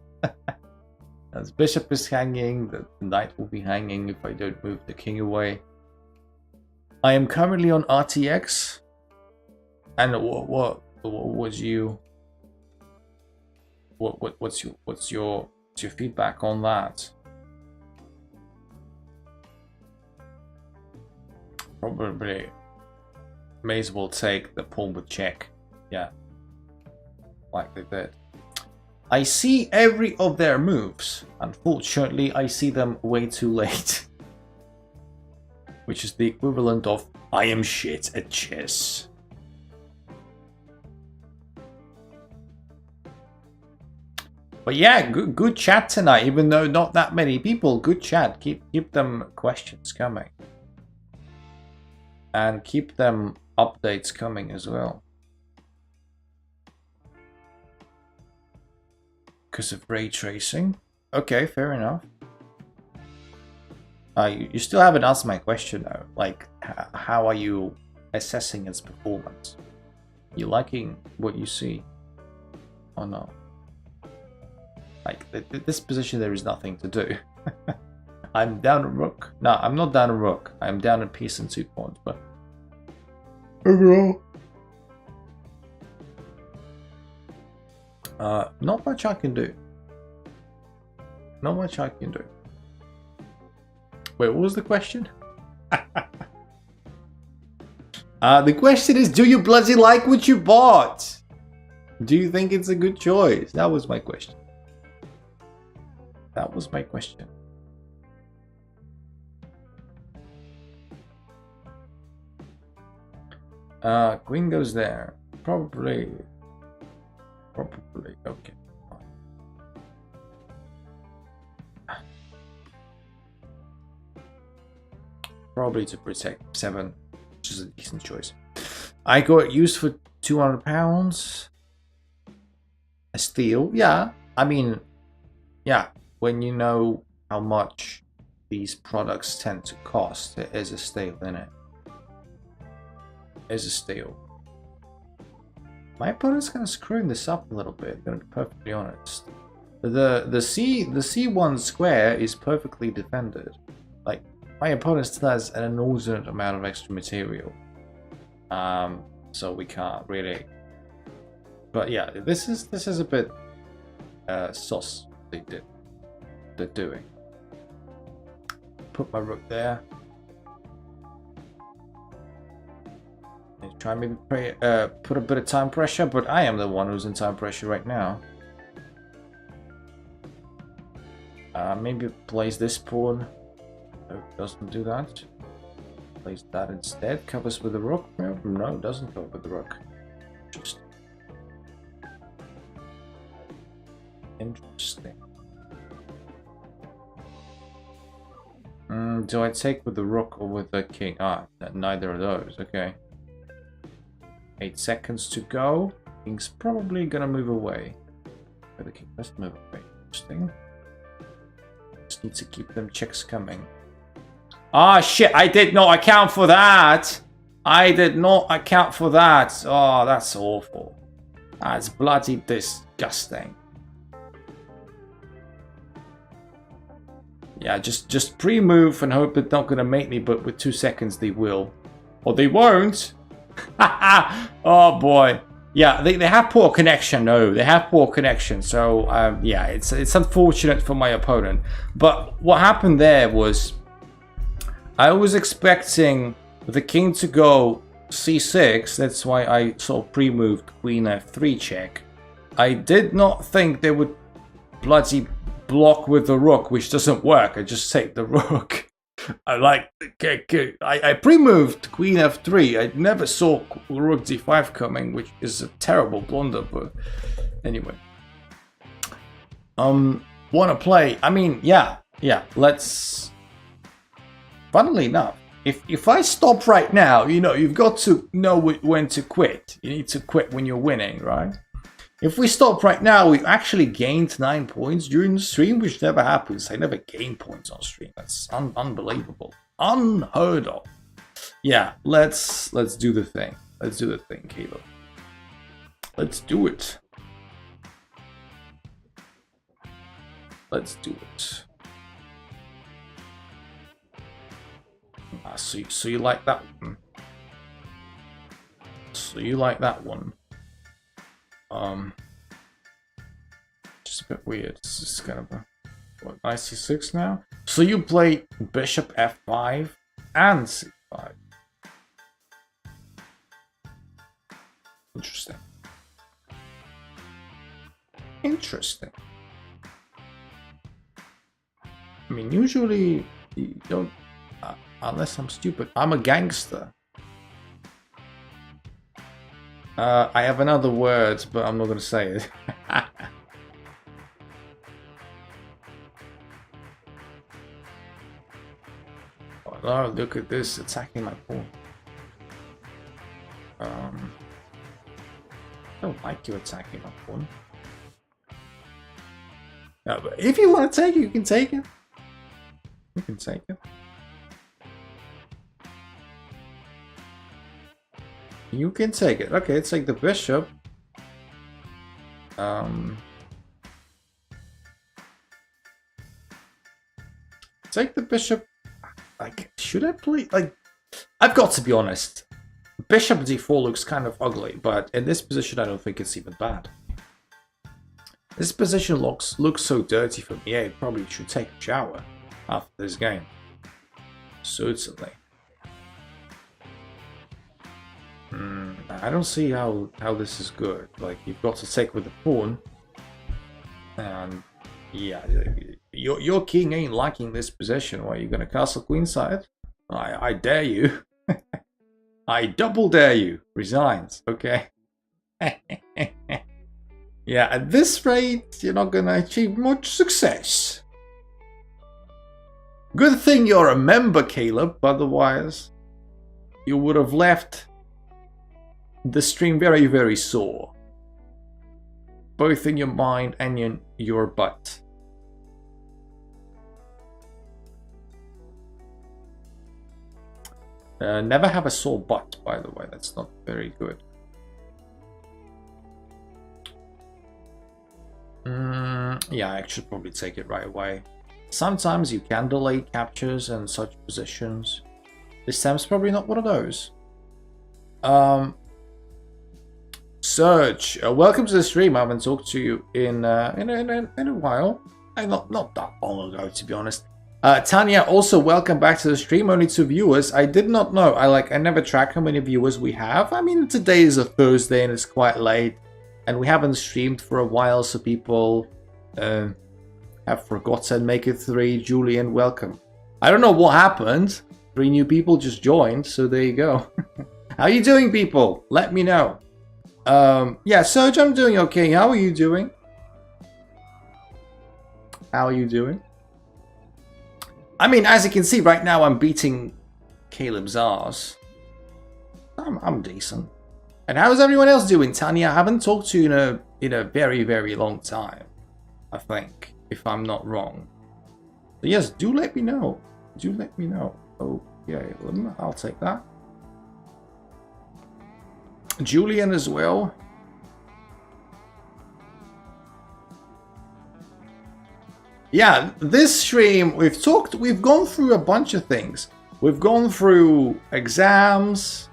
As bishop is hanging, the knight will be hanging if I don't move the king away. I am currently on RTX. And what's your feedback on that? Probably may as well take the pawn with check. Yeah. Like they did. I see every of their moves. Unfortunately, I see them way too late. Which is the equivalent of I am shit at chess. But yeah, good chat tonight, even though not that many people. Good chat. Keep them questions coming. And keep them updates coming as well. Because of ray tracing. Okay, fair enough. You still haven't answered my question though. Like, how are you assessing its performance? You liking what you see? Or not? Like, this position there is nothing to do. I'm down a rook. No, I'm not down a rook. I'm down a piece and 2 pawns, but overall, not much I can do. Not much I can do. Wait, what was the question? The question is, do you bloody like what you bought? Do you think it's a good choice? That was my question. That was my question. Queen goes there. Probably, okay. Probably to protect 7, which is a decent choice. I got used for £200. A steal, yeah. I mean, yeah. When you know how much these products tend to cost, it is a steal, isn't it? It is a steal. My opponent's kind of screwing this up a little bit. I'm gonna be perfectly honest. The C1 square is perfectly defended. Like, my opponent still has an inordinate amount of extra material. So we can't really. But yeah, this is a bit sauce they're doing. Put my rook there. Try maybe put a bit of time pressure, but I am the one who's in time pressure right now. Maybe place this pawn. No, doesn't do that. Place that instead. Covers with the rook. No, doesn't cover with the rook. Just interesting. Do I take with the rook or with the king? Ah, neither of those. Okay. 8 seconds to go. King's probably gonna move away. The king must move away. Interesting. Just need to keep them checks coming. Ah, shit! I did not account for that. I did not account for that. Oh, that's awful. That's bloody disgusting. Yeah, just pre-move and hope they're not gonna make me, but with 2 seconds they will. Or they won't. Oh boy. Yeah, they have poor connection. No, they have poor connection. So yeah, it's unfortunate for my opponent. But what happened there was I was expecting the king to go c6. That's why I sort of pre-moved queen f3 check. I did not think they would bloody block with the rook, which doesn't work. I just take the rook. I pre-moved queen f3. I never saw rook d5 coming, which is a terrible blunder. But anyway, wanna play? I mean, yeah. Let's. Funnily enough, if I stop right now, you know, you've got to know when to quit. You need to quit when you're winning, right? If we stop right now, we actually gained 9 points during the stream, which never happens. I never gain points on stream. That's unbelievable. Unheard of. Yeah, let's do the thing. Let's do the thing, Caleb. Let's do it. Let's do it. So you like that one? So you like that one? Just a bit weird. It's just kind of a what, knight c6 now. So you play bishop f5 and c5. Interesting. Interesting. I mean, usually you don't, unless I'm stupid. I'm a gangster. I have another word, but I'm not going to say it. Oh no, look at this, attacking my pawn. I don't like you attacking my pawn. No, but if you want to take it, you can take it. You can take it. You can take it. Okay, take the bishop. Take the bishop. Like, should I play? Like, I've got to be honest. Bishop d4 looks kind of ugly, but in this position, I don't think it's even bad. This position looks so dirty for me. I probably should take a shower after this game. Certainly. I don't see how this is good. Like, you've got to take with the pawn, and yeah, your king ain't liking this position. Why are you gonna castle queenside? I dare you. I double dare you. Resigns. Okay. Yeah, at this rate, you're not gonna achieve much success. Good thing you're a member, Caleb, otherwise you would have left the stream very, very sore. Both in your mind and in your butt. Never have a sore butt, by the way. That's not very good. Yeah, I should probably take it right away. Sometimes you can delay captures and such positions. This time's probably not one of those. Serge, welcome to the stream. I haven't talked to you in a while. Not that long ago, to be honest. Tanya, also welcome back to the stream. Only 2 viewers. I did not know. I never track how many viewers we have. I mean, today is a Thursday and it's quite late, and we haven't streamed for a while, so people have forgotten. Make it 3. Julian, welcome. I don't know what happened. 3 new people just joined, so there you go. How you doing, people? Let me know. Yeah, Serge, I'm doing okay. How are you doing? How are you doing? I mean, as you can see right now, I'm beating Caleb's ass. I'm decent. And how's everyone else doing? Tanya, I haven't talked to you in a very, very long time. I think, if I'm not wrong. So yes, do let me know. Do let me know. Okay, I'll take that. Julian as well. Yeah, this stream, we've gone through a bunch of things. We've gone through exams,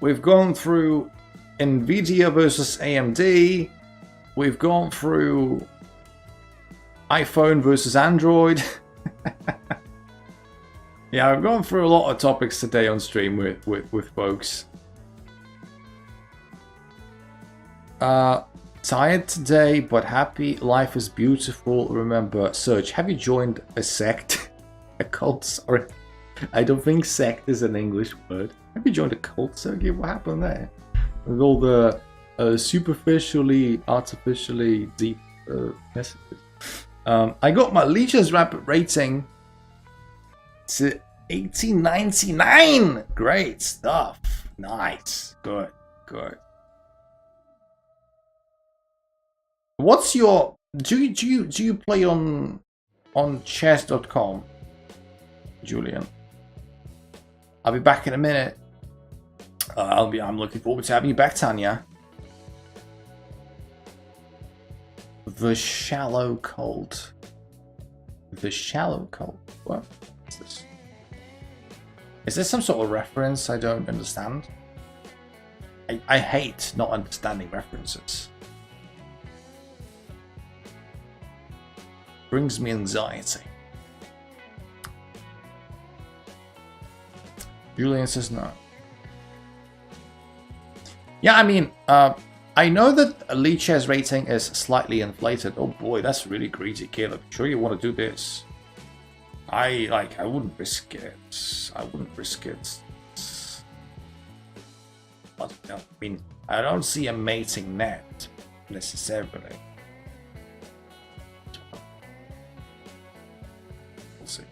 we've gone through Nvidia versus AMD, we've gone through iPhone versus Android. Yeah, I've gone through a lot of topics today on stream with folks. Tired today, but happy. Life is beautiful. Remember, Serge, have you joined a sect? A cult? Sorry. I don't think sect is an English word. Have you joined a cult, Sergey? What happened there? With all the superficially, artificially deep messages. I got my Leech's Rapid rating to 1899. Great stuff. Nice. Good. Good. What's your do you play on chess.com, Julian? I'll be back in a minute. I'm looking forward to having you back, Tanya. The Shallow Cult. The Shallow Cult. What is this? Is this some sort of reference I don't understand? I hate not understanding references. Brings me anxiety. Julian says no. Yeah, I mean, I know that Leech's rating is slightly inflated. Oh boy, that's really greedy, Caleb. Sure you want to do this? I wouldn't risk it. I wouldn't risk it. But, I mean, I don't see a mating net necessarily. We'll see.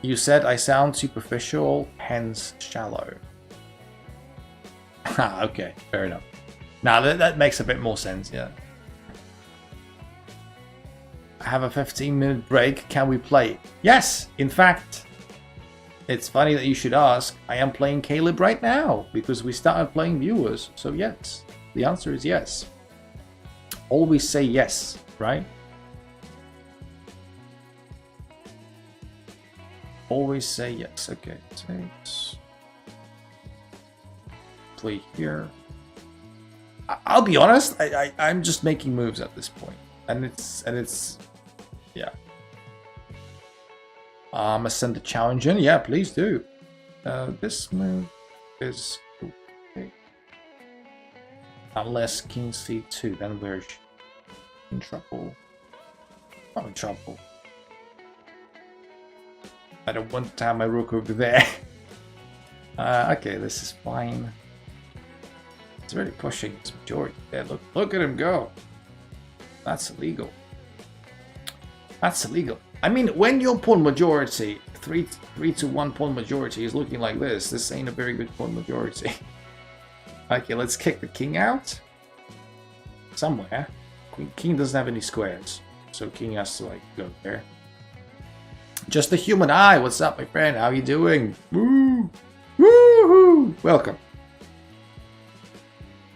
You said I sound superficial, hence shallow. Okay, fair enough. Now that makes a bit more sense, yeah. I have a 15-minute break. Can we play? Yes, in fact, it's funny that you should ask. I am playing Caleb right now because we started playing viewers. So yes, the answer is yes. Always say yes, right? Always say yes. Okay, takes. Play here. I'll be honest. I'm just making moves at this point, and it's yeah. I'm gonna send a challenge in. Yeah, please do. This move is okay. Unless King C2, then we're in trouble. Not in trouble. I don't want to have my rook over there. Okay, this is fine. It's really pushing his majority there. Look at him go. That's illegal. That's illegal. I mean, when your pawn majority, 3-1 pawn majority is looking like this ain't a very good pawn majority. Okay, let's kick the king out. Somewhere. King doesn't have any squares, so king has to like go there. Just a human eye. What's up, my friend? How you doing? Woo! Woohoo! Welcome.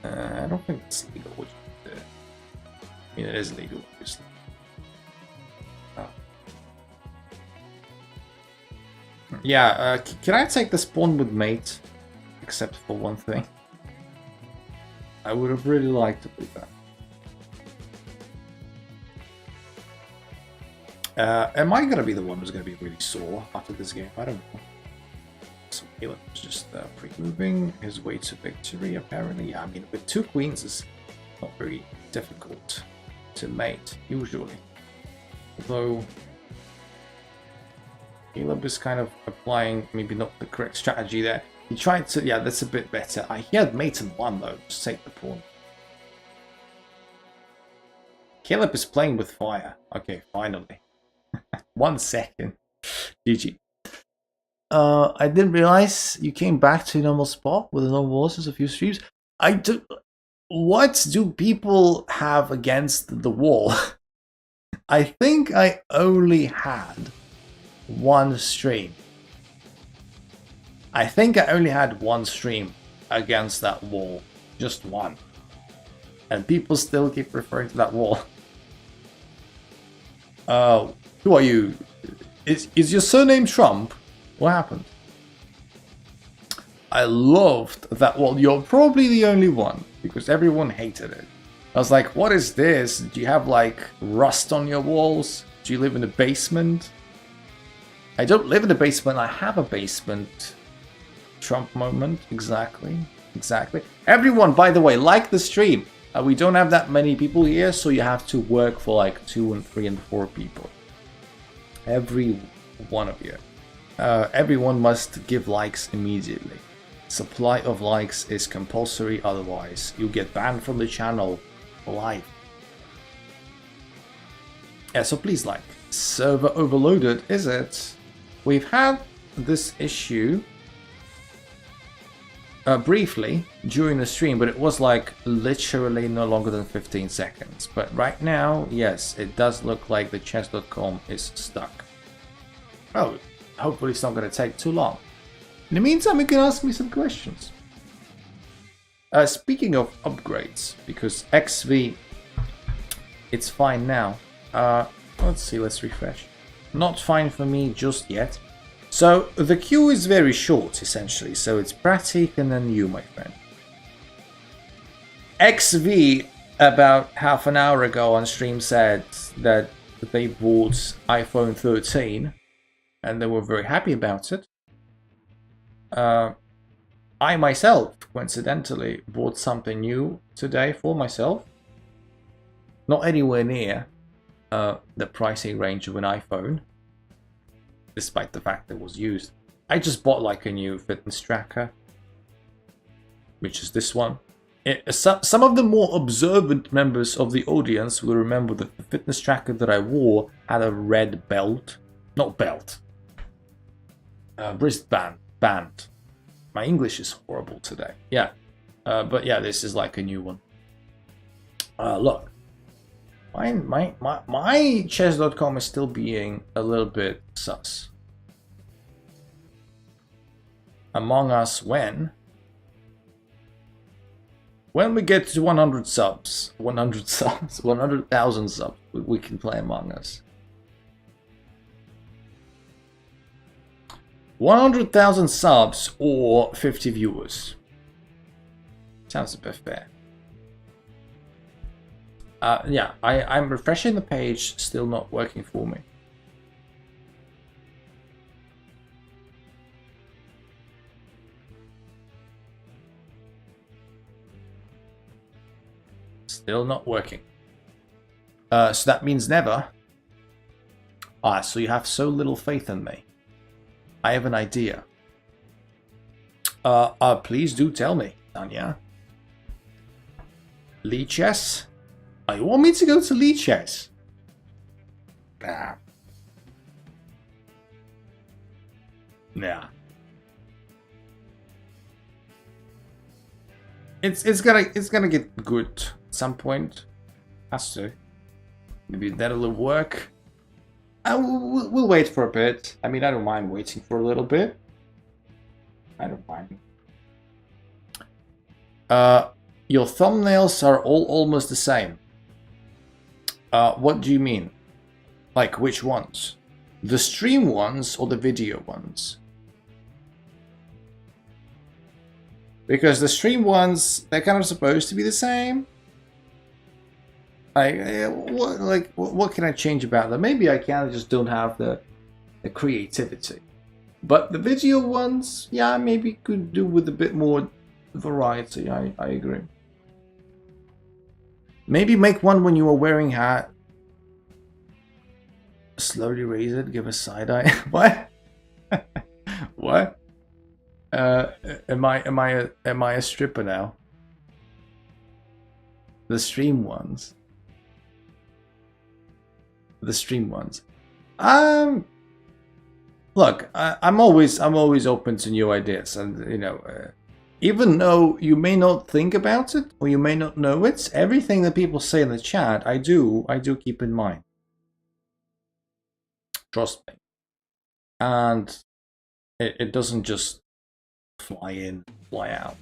I don't think it's legal. What you did. I mean, it is legal, obviously. Oh. Yeah. Can I take this pawn with mate? Except for one thing. I would have really liked to do that. Am I going to be the one who's going to be really sore after this game? I don't know. So Caleb is just pre-moving his way to victory, apparently. Yeah, I mean, with 2 queens, it's not very difficult to mate, usually. Although, Caleb is kind of applying maybe not the correct strategy there. He tried to, yeah, that's a bit better. He had mate and 1 though, just take the pawn. Caleb is playing with fire. Okay, finally. 1 second. GG. I didn't realize you came back to a normal spot with the normal horses a few streams. What do people have against the wall? I think I only had 1 stream. I think I only had 1 stream against that wall. Just 1. And people still keep referring to that wall. Who are you? Is your surname Trump? What happened? I loved that wall. You're probably the only one, because everyone hated it. I was like, what is this? Do you have like rust on your walls? Do you live in a basement? I don't live in a basement, I have a basement. Trump moment, exactly. Everyone, by the way, like the stream. We don't have that many people here, so you have to work for like 2 and 3 and 4 people. Every one of you. Everyone must give likes immediately. Supply of likes is compulsory, otherwise you get banned from the channel for life. Yeah, so please like. Server overloaded, is it? We've had this issue briefly during the stream, but it was like literally no longer than 15 seconds. But right now, yes, it does look like the chess.com is stuck. Oh, hopefully it's not going to take too long. In the meantime, you can ask me some questions. Speaking of upgrades, because XV, it's fine now. Let's see, let's refresh. Not fine for me just yet. So the queue is very short, essentially. So it's Pratik and then you, my friend. XV, about half an hour ago on stream, said that they bought iPhone 13 and they were very happy about it. I myself, coincidentally, bought something new today for myself. Not anywhere near the pricing range of an iPhone, despite the fact it was used. I just bought like a new fitness tracker, which is this one. Some of the more observant members of the audience will remember that the fitness tracker that I wore had a red belt. Not belt. Wristband. Band. My English is horrible today. Yeah. But yeah, this is like a new one. Look. My chess.com is still being a little bit sus. Among Us when we get to 100 subs, 100,000 subs, we can play Among Us. 100,000 subs or 50 viewers. Sounds a bit fair. Yeah, I'm refreshing the page, still not working for me. Still not working. So that means never. So you have so little faith in me. I have an idea. Please do tell me, Tanya. Lee chess? Oh, you want me to go to Lee chess? Nah. Nah. It's gonna get good at some point. Has to. Maybe that'll work. We'll wait for a bit. I mean, I don't mind waiting for a little bit. I don't mind. Your thumbnails are all almost the same. What do you mean? Like which ones? The stream ones or the video ones? Because the stream ones, they're kind of supposed to be the same. What can I change about them? Maybe I can, I just don't have the creativity. But the video ones, yeah, maybe could do with a bit more variety. I agree. Maybe make one when you are wearing hat. Slowly raise it, give a side eye. What? What? Am I a stripper now? The stream ones. The stream ones. Look, I'm always open to new ideas, and you know, even though you may not think about it or you may not know it, everything that people say in the chat, I do keep in mind. Trust me. And it doesn't just fly in, fly out.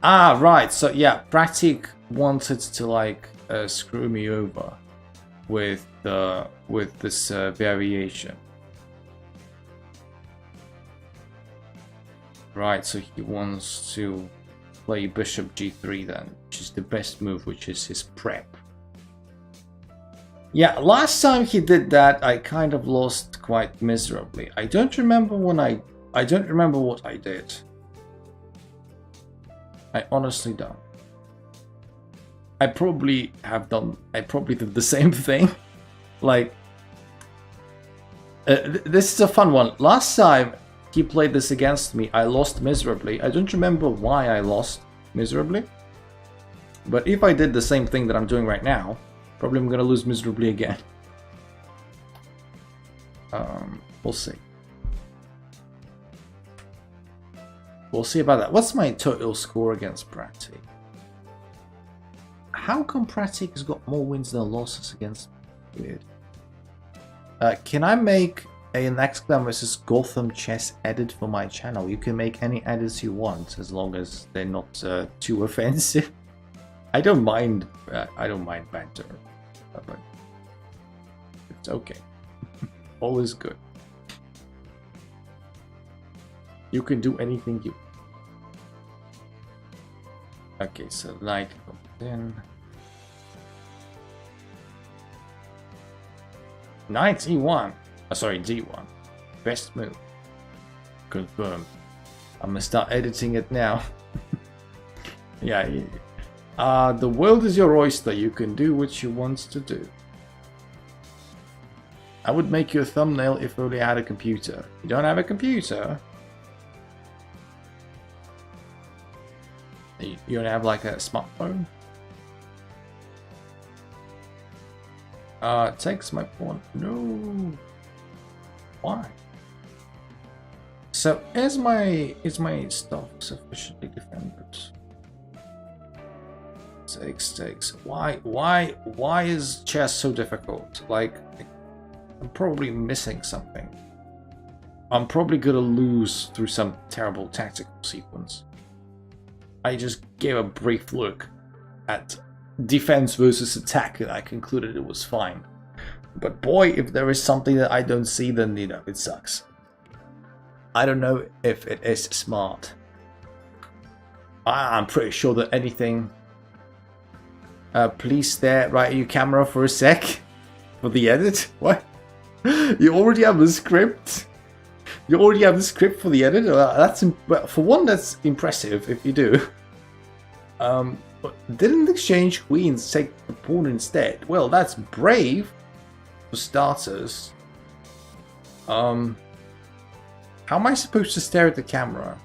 Ah, right. So yeah, Pratik wanted to like screw me over with this variation. Right. So he wants to play Bishop G3 then, which is the best move, which is his prep. Yeah, last time he did that, I kind of lost quite miserably. I don't remember when I don't remember what I did. I honestly don't. I probably did the same thing. Like, this is a fun one. Last time he played this against me, I lost miserably. I don't remember why I lost miserably. But if I did the same thing that I'm doing right now, probably I'm gonna lose miserably again. We'll see. We'll see about that. What's my total score against Pratik? How come Pratik has got more wins than losses against me? Weird. Can I make an Exclam vs Gotham chess edit for my channel? You can make any edits you want, as long as they're not too offensive. I don't mind banter, but it's okay. All is good. You can do anything you. Okay, so knight comes in. Knight E1. Sorry, D1. Best move. Confirmed. I'm gonna start editing it now. Yeah. The world is your oyster. You can do what you want to do. I would make you a thumbnail if only I had a computer. You don't have a computer? You don't have like a smartphone? Takes my pawn. No. Why? So is my stuff sufficiently defended? Takes. Why is chess so difficult? Like, I'm probably missing something. I'm probably gonna lose through some terrible tactical sequence. I just gave a brief look at defense versus attack and I concluded it was fine. But boy, if there is something that I don't see, then you know, it sucks. I don't know if it is smart. I'm pretty sure that anything. Please stare right at your camera for a sec. For the edit? What? You already have the script? You already have the script for the edit? Well, for one, that's impressive if you do. But didn't exchange queens take the pawn instead? Well, that's brave, for starters. How am I supposed to stare at the camera?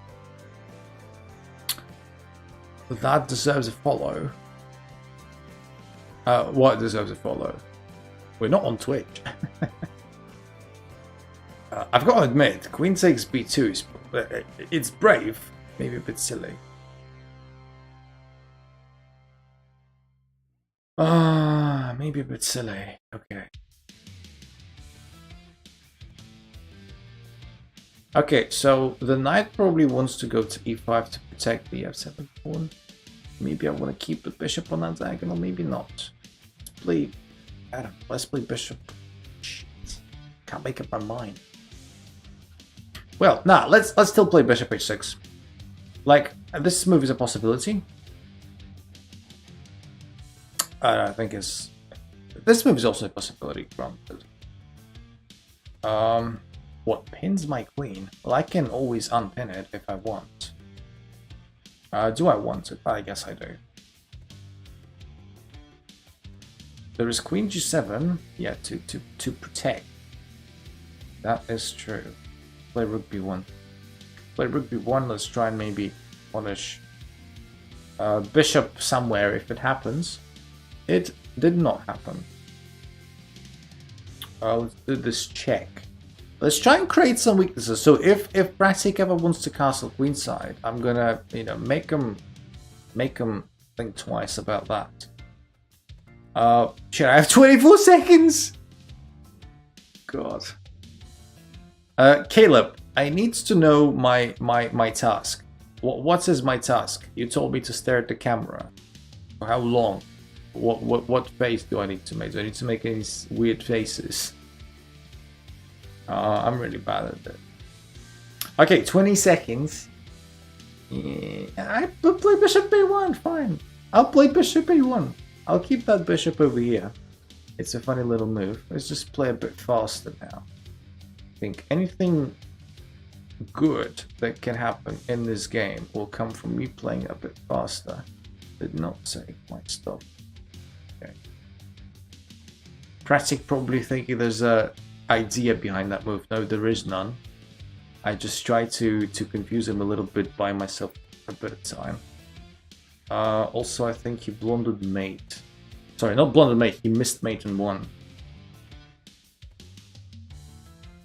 That deserves a follow. What deserves a follow? We're not on Twitch. I've got to admit, Queen takes b2, it's brave, maybe a bit silly. Maybe a bit silly. Okay. Okay, so the knight probably wants to go to e5 to protect the f7 pawn. Maybe I want to keep the bishop on that diagonal, maybe not. Let's play, I don't know, let's play bishop. Shit. Can't make up my mind. Well, nah, let's still play bishop h6. Like, this move is a possibility. I think this move is also a possibility. What pins my queen? Well, I can always unpin it if I want. Do I want it? I guess I do. There is queen g7. Yeah, to protect. That is true. Play rook b1. Play rook b1. Let's try and maybe punish bishop somewhere if it happens. It did not happen. Let's do this check. Let's try and create some weaknesses. So if Bratic ever wants to castle queenside, I'm gonna, you know, make him think twice about that. Shit, I have 24 seconds. God. Caleb, I need to know my task. What is my task? You told me to stare at the camera. For how long? What face do I need to make? Do I need to make any weird faces? I'm really bad at that. Okay, 20 seconds. Yeah, I play bishop b1, fine. I'll play bishop b1. I'll keep that bishop over here. It's a funny little move. Let's just play a bit faster now. I think anything good that can happen in this game will come from me playing a bit faster. Did not say might stop. Okay. Pratic probably thinking there's a idea behind that move. No, there is none. I just try to confuse him a little bit, buy myself a bit of time. Also, I think he blundered mate. Sorry, not blundered mate, he missed mate and won.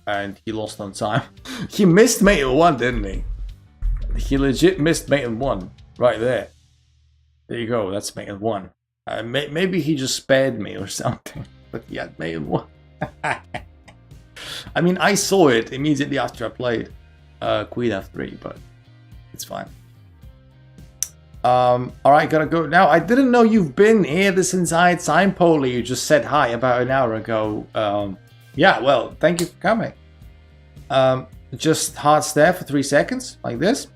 And he lost on time. He missed mate and won, didn't he? He legit missed mate and won. Right there. There you go, that's mate and won. Maybe he just spared me or something. But he had mate and won. I mean, I saw it immediately after I played Queen F3, but it's fine. Alright, gotta go now. I didn't know you've been here this entire time, Polly. You just said hi about an hour ago. Yeah, well, thank you for coming. Just hard stare for 3 seconds, like this.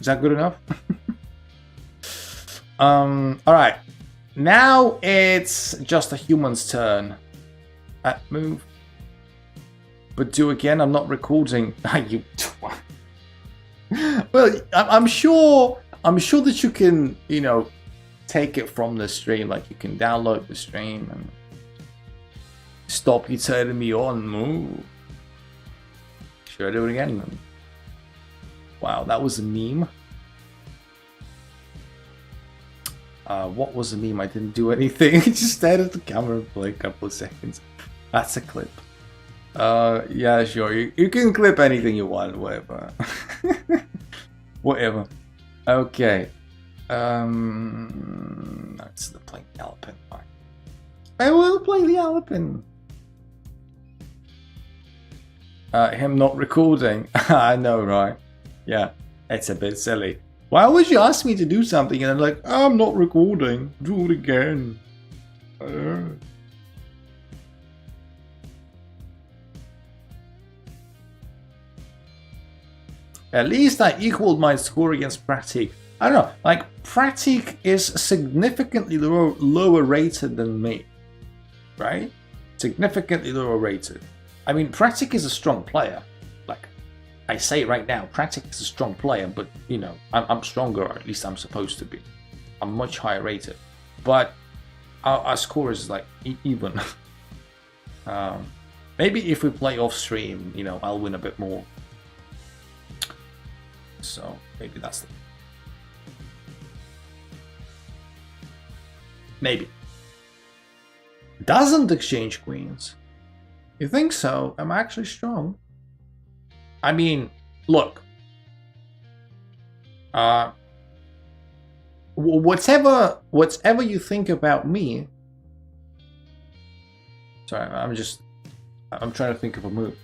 Is that good enough? Alright. Now it's just a human's turn. Move. But do again, I'm not recording. You twat. Well, I'm sure that you can, you know, take it from the stream. Like, you can download the stream and stop you turning me on. Move. Should I do it again? Wow, that was a meme. What was the meme? I didn't do anything. I just stared at the camera for like a couple of seconds. That's a clip. Yeah, sure. You can clip anything you want, whatever. Whatever. Okay. That's the playing the Alpine. I will play the Alpine. Him not recording. I know, right? Yeah, it's a bit silly. Why would you ask me to do something and I'm like, I'm not recording. Do it again. At least I equaled my score against Pratic. I don't know, like, Pratic is significantly lower rated than me. Right? Significantly lower rated. I mean, Pratic is a strong player. Like, I say right now, Pratic is a strong player, but, you know, I'm stronger, or at least I'm supposed to be. I'm much higher rated. But our score is like even. Maybe if we play off stream, you know, I'll win a bit more. So maybe that's the... Maybe. Doesn't exchange queens. You think so? I'm actually strong. I mean, look. Whatever you think about me. Sorry, I'm trying to think of a move.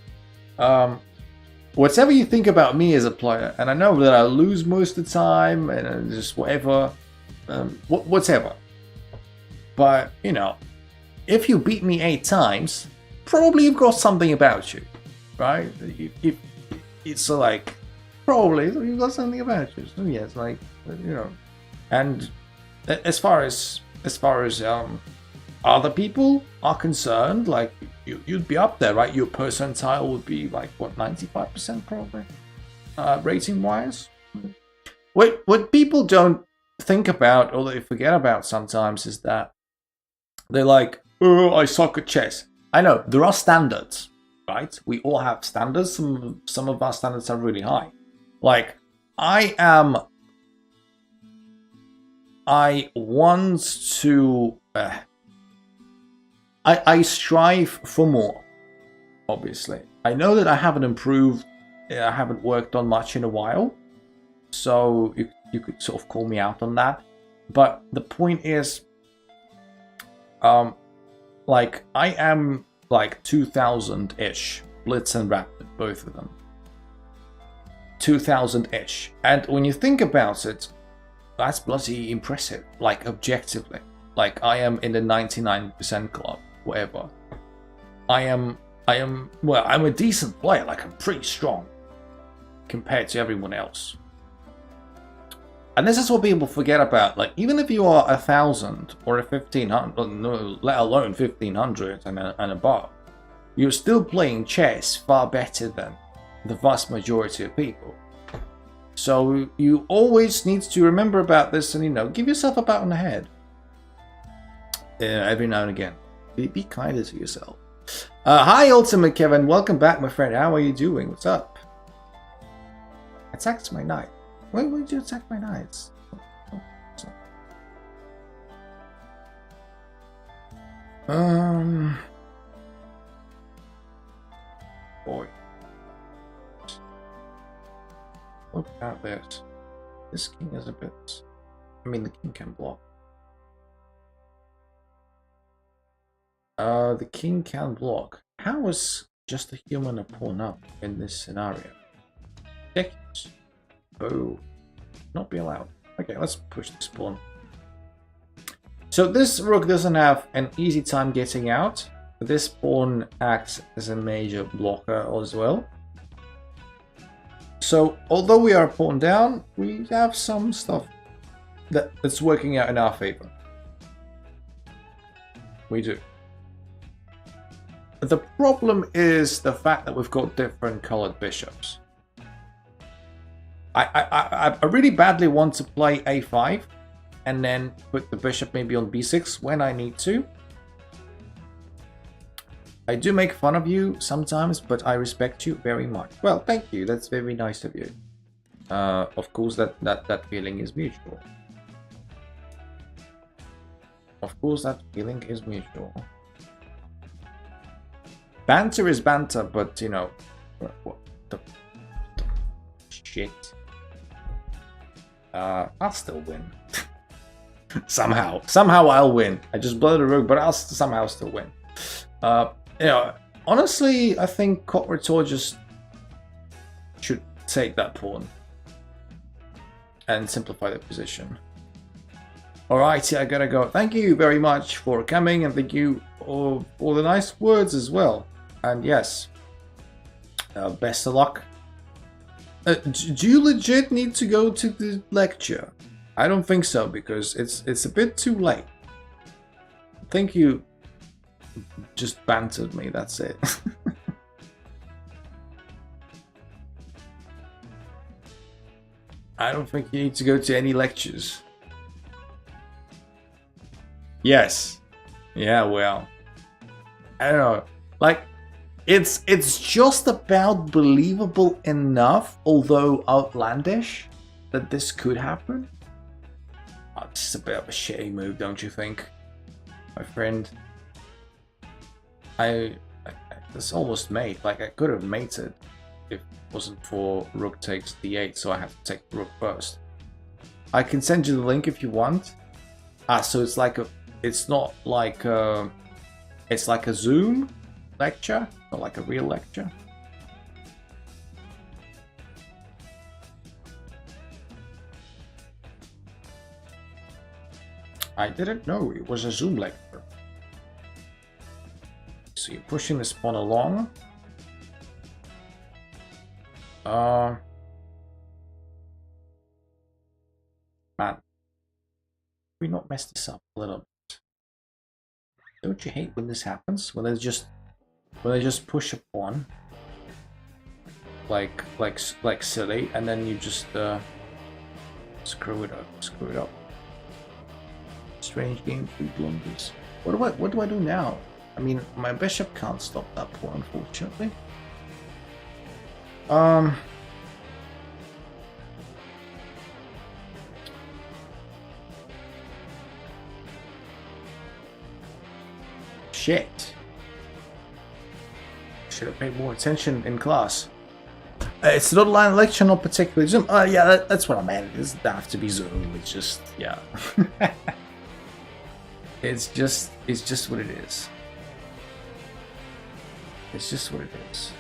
Whatever you think about me as a player, and I know that I lose most of the time, and just whatever, whatever. But you know, if you beat me 8 times, probably you've got something about you, right? If it's like probably you've got something about you. So yes, like you know, and as far as other people are concerned, like you'd be up there, right? Your percentile would be like what, 95% probably, rating wise. What people don't think about, or they forget about sometimes, is that they're like, oh, I suck at chess. I know there are standards, right? We all have standards. Some of our standards are really high. Like I want to. I strive for more, obviously. I know that I haven't improved, I haven't worked on much in a while, so you could sort of call me out on that. But the point is, like, I am like 2000-ish, Blitz and Rapid, both of them. 2000-ish. And when you think about it, that's bloody impressive, like, objectively. Like, I am in the 99% club. Whatever. I'm a decent player, like I'm pretty strong compared to everyone else. And this is what people forget about, like even if you are 1,000 or a 1,500, no, let alone 1,500 and above, you're still playing chess far better than the vast majority of people. So you always need to remember about this and, you know, give yourself a pat on the head every now and again. Be kinder to yourself. Hi, Ultimate Kevin. Welcome back, my friend. How are you doing? What's up? Attacked my knight. Why would you attack my knights? Boy. Look at this. This king is a bit... I mean, the king can block. The king can block. How is just a human a pawn up in this scenario? Ridiculous. Oh, not be allowed. Okay, let's push this pawn. So this rook doesn't have an easy time getting out. This pawn acts as a major blocker as well. So although we are pawn down, we have some stuff that's working out in our favor. We do. The problem is the fact that we've got different colored bishops. I really badly want to play a5 and then put the bishop maybe on b6 when I need to. I do make fun of you sometimes, but I respect you very much. Well, thank you. That's very nice of you. Of course, that feeling is mutual. Of course, that feeling is mutual. Banter is banter, but you know, what the shit. I'll still win. Somehow I'll win. I just blow the rook, but I'll somehow still win. You know, honestly, I think Court just should take that pawn and simplify the position. Alrighty, I gotta go. Thank you very much for coming, and thank you for all the nice words as well. And yes, best of luck. Do you legit need to go to the lecture? I don't think so, because it's a bit too late. I think you just bantered me, that's it. I don't think you need to go to any lectures. Yes, Yeah, well, I don't know. Like, it's just about believable enough, although outlandish, that this could happen. Oh, this is a bit of a shitty move, don't you think, my friend? It's almost mate. Like, I could have mated if it wasn't for rook takes d8, so I have to take the rook first. I can send you the link if you want. So it's like it's not like it's like a Zoom lecture, not like a real lecture. I didn't know it was a Zoom lecture. So you're pushing this pawn along. Man, we not mess this up a little bit? Don't you hate when this happens? When they just push a pawn like silly, and then you just screw it up. Strange game, 3 blunders. What do I do now? I mean, my bishop can't stop that pawn, unfortunately. Shit. Should have paid more attention in class. It's not online lecture, not particularly Zoom. Yeah, that's what I meant. It doesn't have to be Zoom. It's just, yeah. It's just what it is. It's just what it is.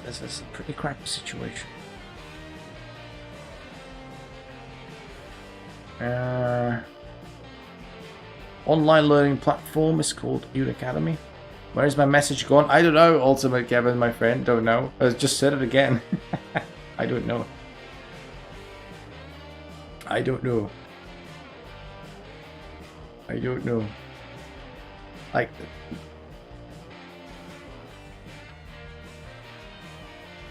This is a pretty crappy situation. Online learning platform is called Unacademy. Where is my message gone? I don't know, Ultimate Kevin, my friend. Don't know. I just said it again. I don't know. I don't know. I don't know. Like,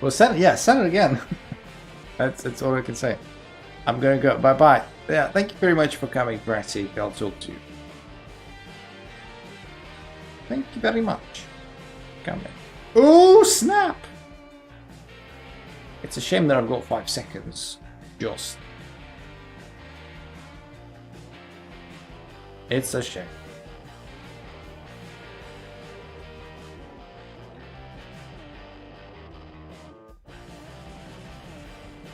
well, send it again. that's all I can say. I'm gonna go. Bye bye. Yeah, thank you very much for coming, Bratty. I'll talk to you. Thank you very much. Come in. Oh snap! It's a shame that I've got 5 seconds. Just. It's a shame.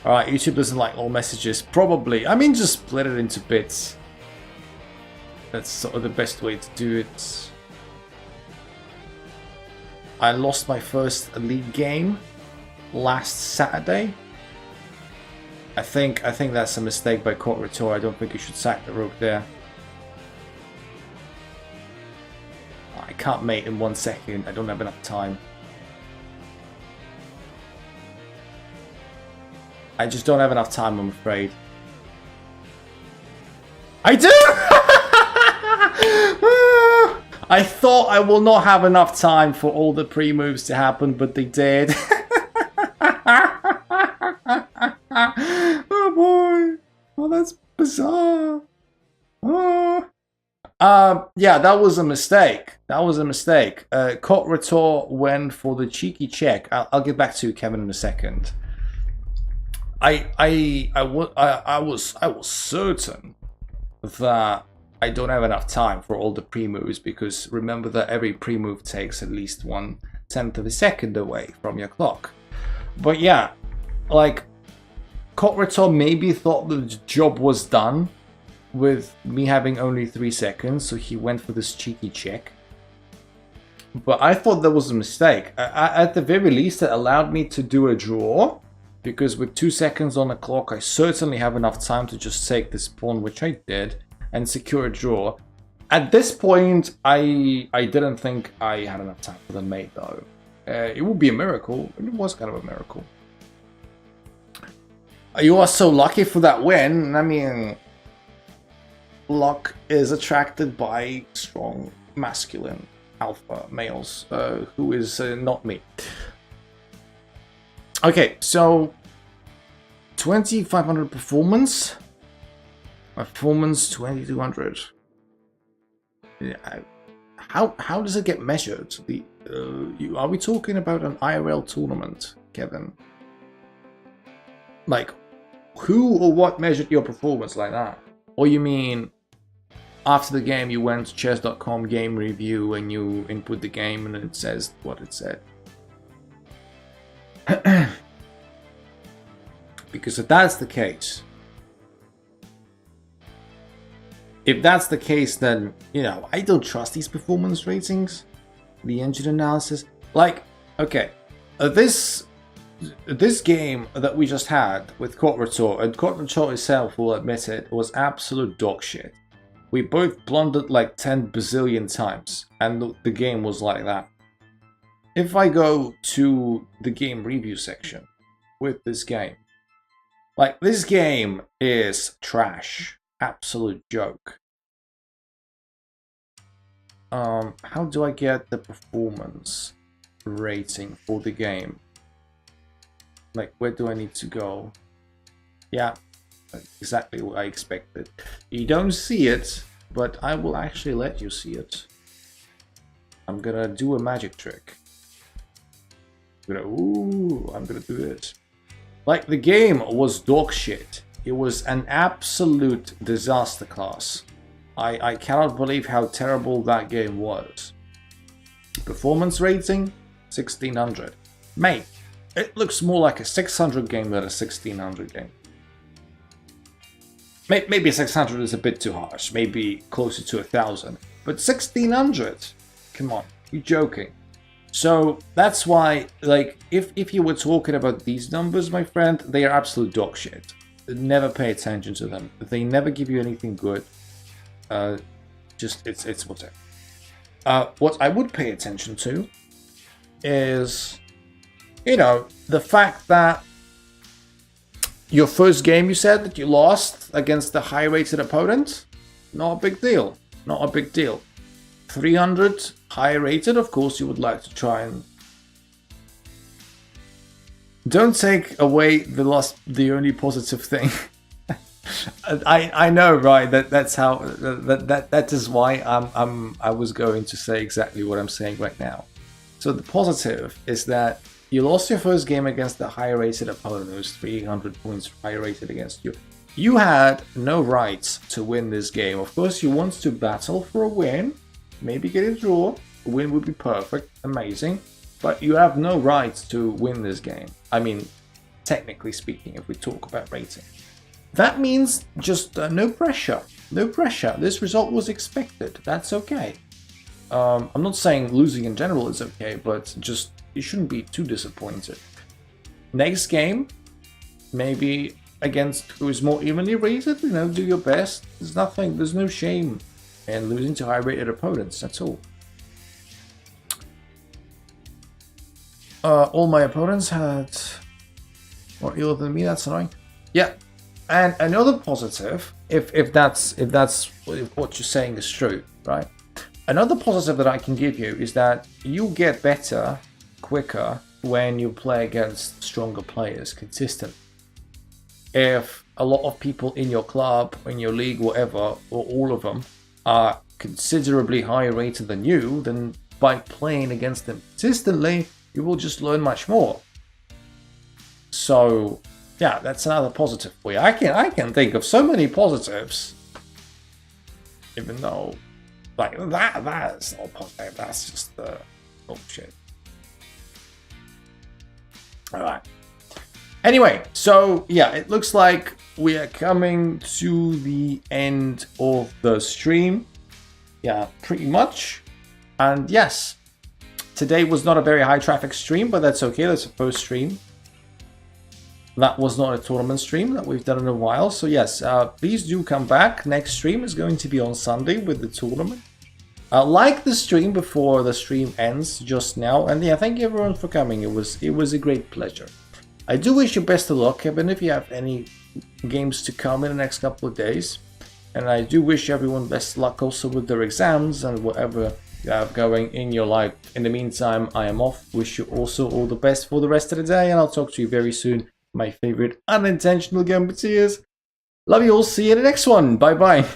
Alright, YouTube doesn't like all messages. Probably. I mean, just split it into bits. That's sort of the best way to do it. I lost my first league game last Saturday. I think that's a mistake by Court Retour. I don't think you should sack the rook there. I can't mate in 1 second. I don't have enough time. I just don't have enough time, I'm afraid. I do! I thought I will not have enough time for all the pre-moves to happen, but they did. Oh boy. Oh, that's bizarre. Oh. Yeah, that was a mistake. That was a mistake. Court Retour went for the cheeky check. I'll get back to you, Kevin, in a second. I was certain that I don't have enough time for all the pre-moves, because remember that every pre-move takes at least 1/10 of a second away from your clock. But yeah, like, Court Retour maybe thought the job was done with me having only 3 seconds, so he went for this cheeky check. But I thought that was a mistake. At the very least, it allowed me to do a draw, because with 2 seconds on the clock, I certainly have enough time to just take this pawn, which I did, and secure a draw. At this point, I didn't think I had enough time for the mate, though. It would be a miracle, and it was kind of a miracle. You are so lucky for that win. I mean, luck is attracted by strong, masculine, alpha males, who is not me. Okay, so 2500 performance. My performance 2200. Yeah, how does it get measured? Are we talking about an IRL tournament, Kevin? Like, who or what measured your performance like that? Or you mean after the game you went to chess.com game review and you input the game and it says what it said? Because if that's the case, then, you know, I don't trust these performance ratings, the engine analysis. Like, okay, this game that we just had with Quadrator, and Quadrator itself will admit it, was absolute dog shit. We both blundered like 10 bazillion times, and the game was like that. If I go to the game review section with this game, like, this game is trash. Absolute joke. How do I get the performance rating for the game? Like, where do I need to go? Yeah, exactly what I expected. You don't see it, but I will actually let you see it. I'm gonna do a magic trick. I'm gonna do it. Like, the game was dog shit. It was an absolute disaster class. I cannot believe how terrible that game was. Performance rating, 1600. Mate, it looks more like a 600 game than a 1600 game. Maybe 600 is a bit too harsh. Maybe closer to 1000. But 1600? Come on, you're joking. So that's why, like, if you were talking about these numbers, my friend, they are absolute dog shit. Never pay attention to them. They never give you anything good. It's whatever. What I would pay attention to is, you know, the fact that your first game, you said that you lost against the high-rated opponent. Not a big deal. Not a big deal. 300 high-rated, of course you would like to try and... Don't take away the only positive thing. I know, right? That's how that is why I was going to say exactly what I'm saying right now. So the positive is that you lost your first game against the high-rated opponent who was 300 points high-rated against you. You had no right to win this game. Of course, you want to battle for a win, maybe get a draw. A win would be perfect, amazing, but you have no right to win this game. I mean, technically speaking, if we talk about rating. That means just no pressure. No pressure. This result was expected. That's okay. I'm not saying losing in general is okay, but just you shouldn't be too disappointed. Next game, maybe against who is more evenly rated, you know, do your best. There's no shame in losing to high-rated opponents, that's all. All my opponents had more elo than me, that's annoying. Yeah. And another positive, if that's what you're saying is true, right? Another positive that I can give you is that you get better quicker when you play against stronger players consistently. If a lot of people in your club, in your league, whatever, or all of them are considerably higher rated than you, then by playing against them consistently, you will just learn much more. So yeah, that's another positive for you. I can think of so many positives, even though, like, that's not positive. That's just bullshit. All right. Anyway, so yeah, it looks like we are coming to the end of the stream. Yeah, pretty much. And yes, today was not a very high traffic stream, but that's okay. That's a first stream. That was not a tournament stream that we've done in a while. So yes, please do come back. Next stream is going to be on Sunday with the tournament. Like the stream before the stream ends just now. And yeah, thank you everyone for coming. It was a great pleasure. I do wish you best of luck, Kevin, if you have any games to come in the next couple of days. And I do wish everyone best of luck also with their exams and whatever you have going in your life. In the meantime, I am off. Wish you also all the best for the rest of the day. And I'll talk to you very soon. My favorite unintentional gambeteers. Love you all. See you in the next one. Bye bye.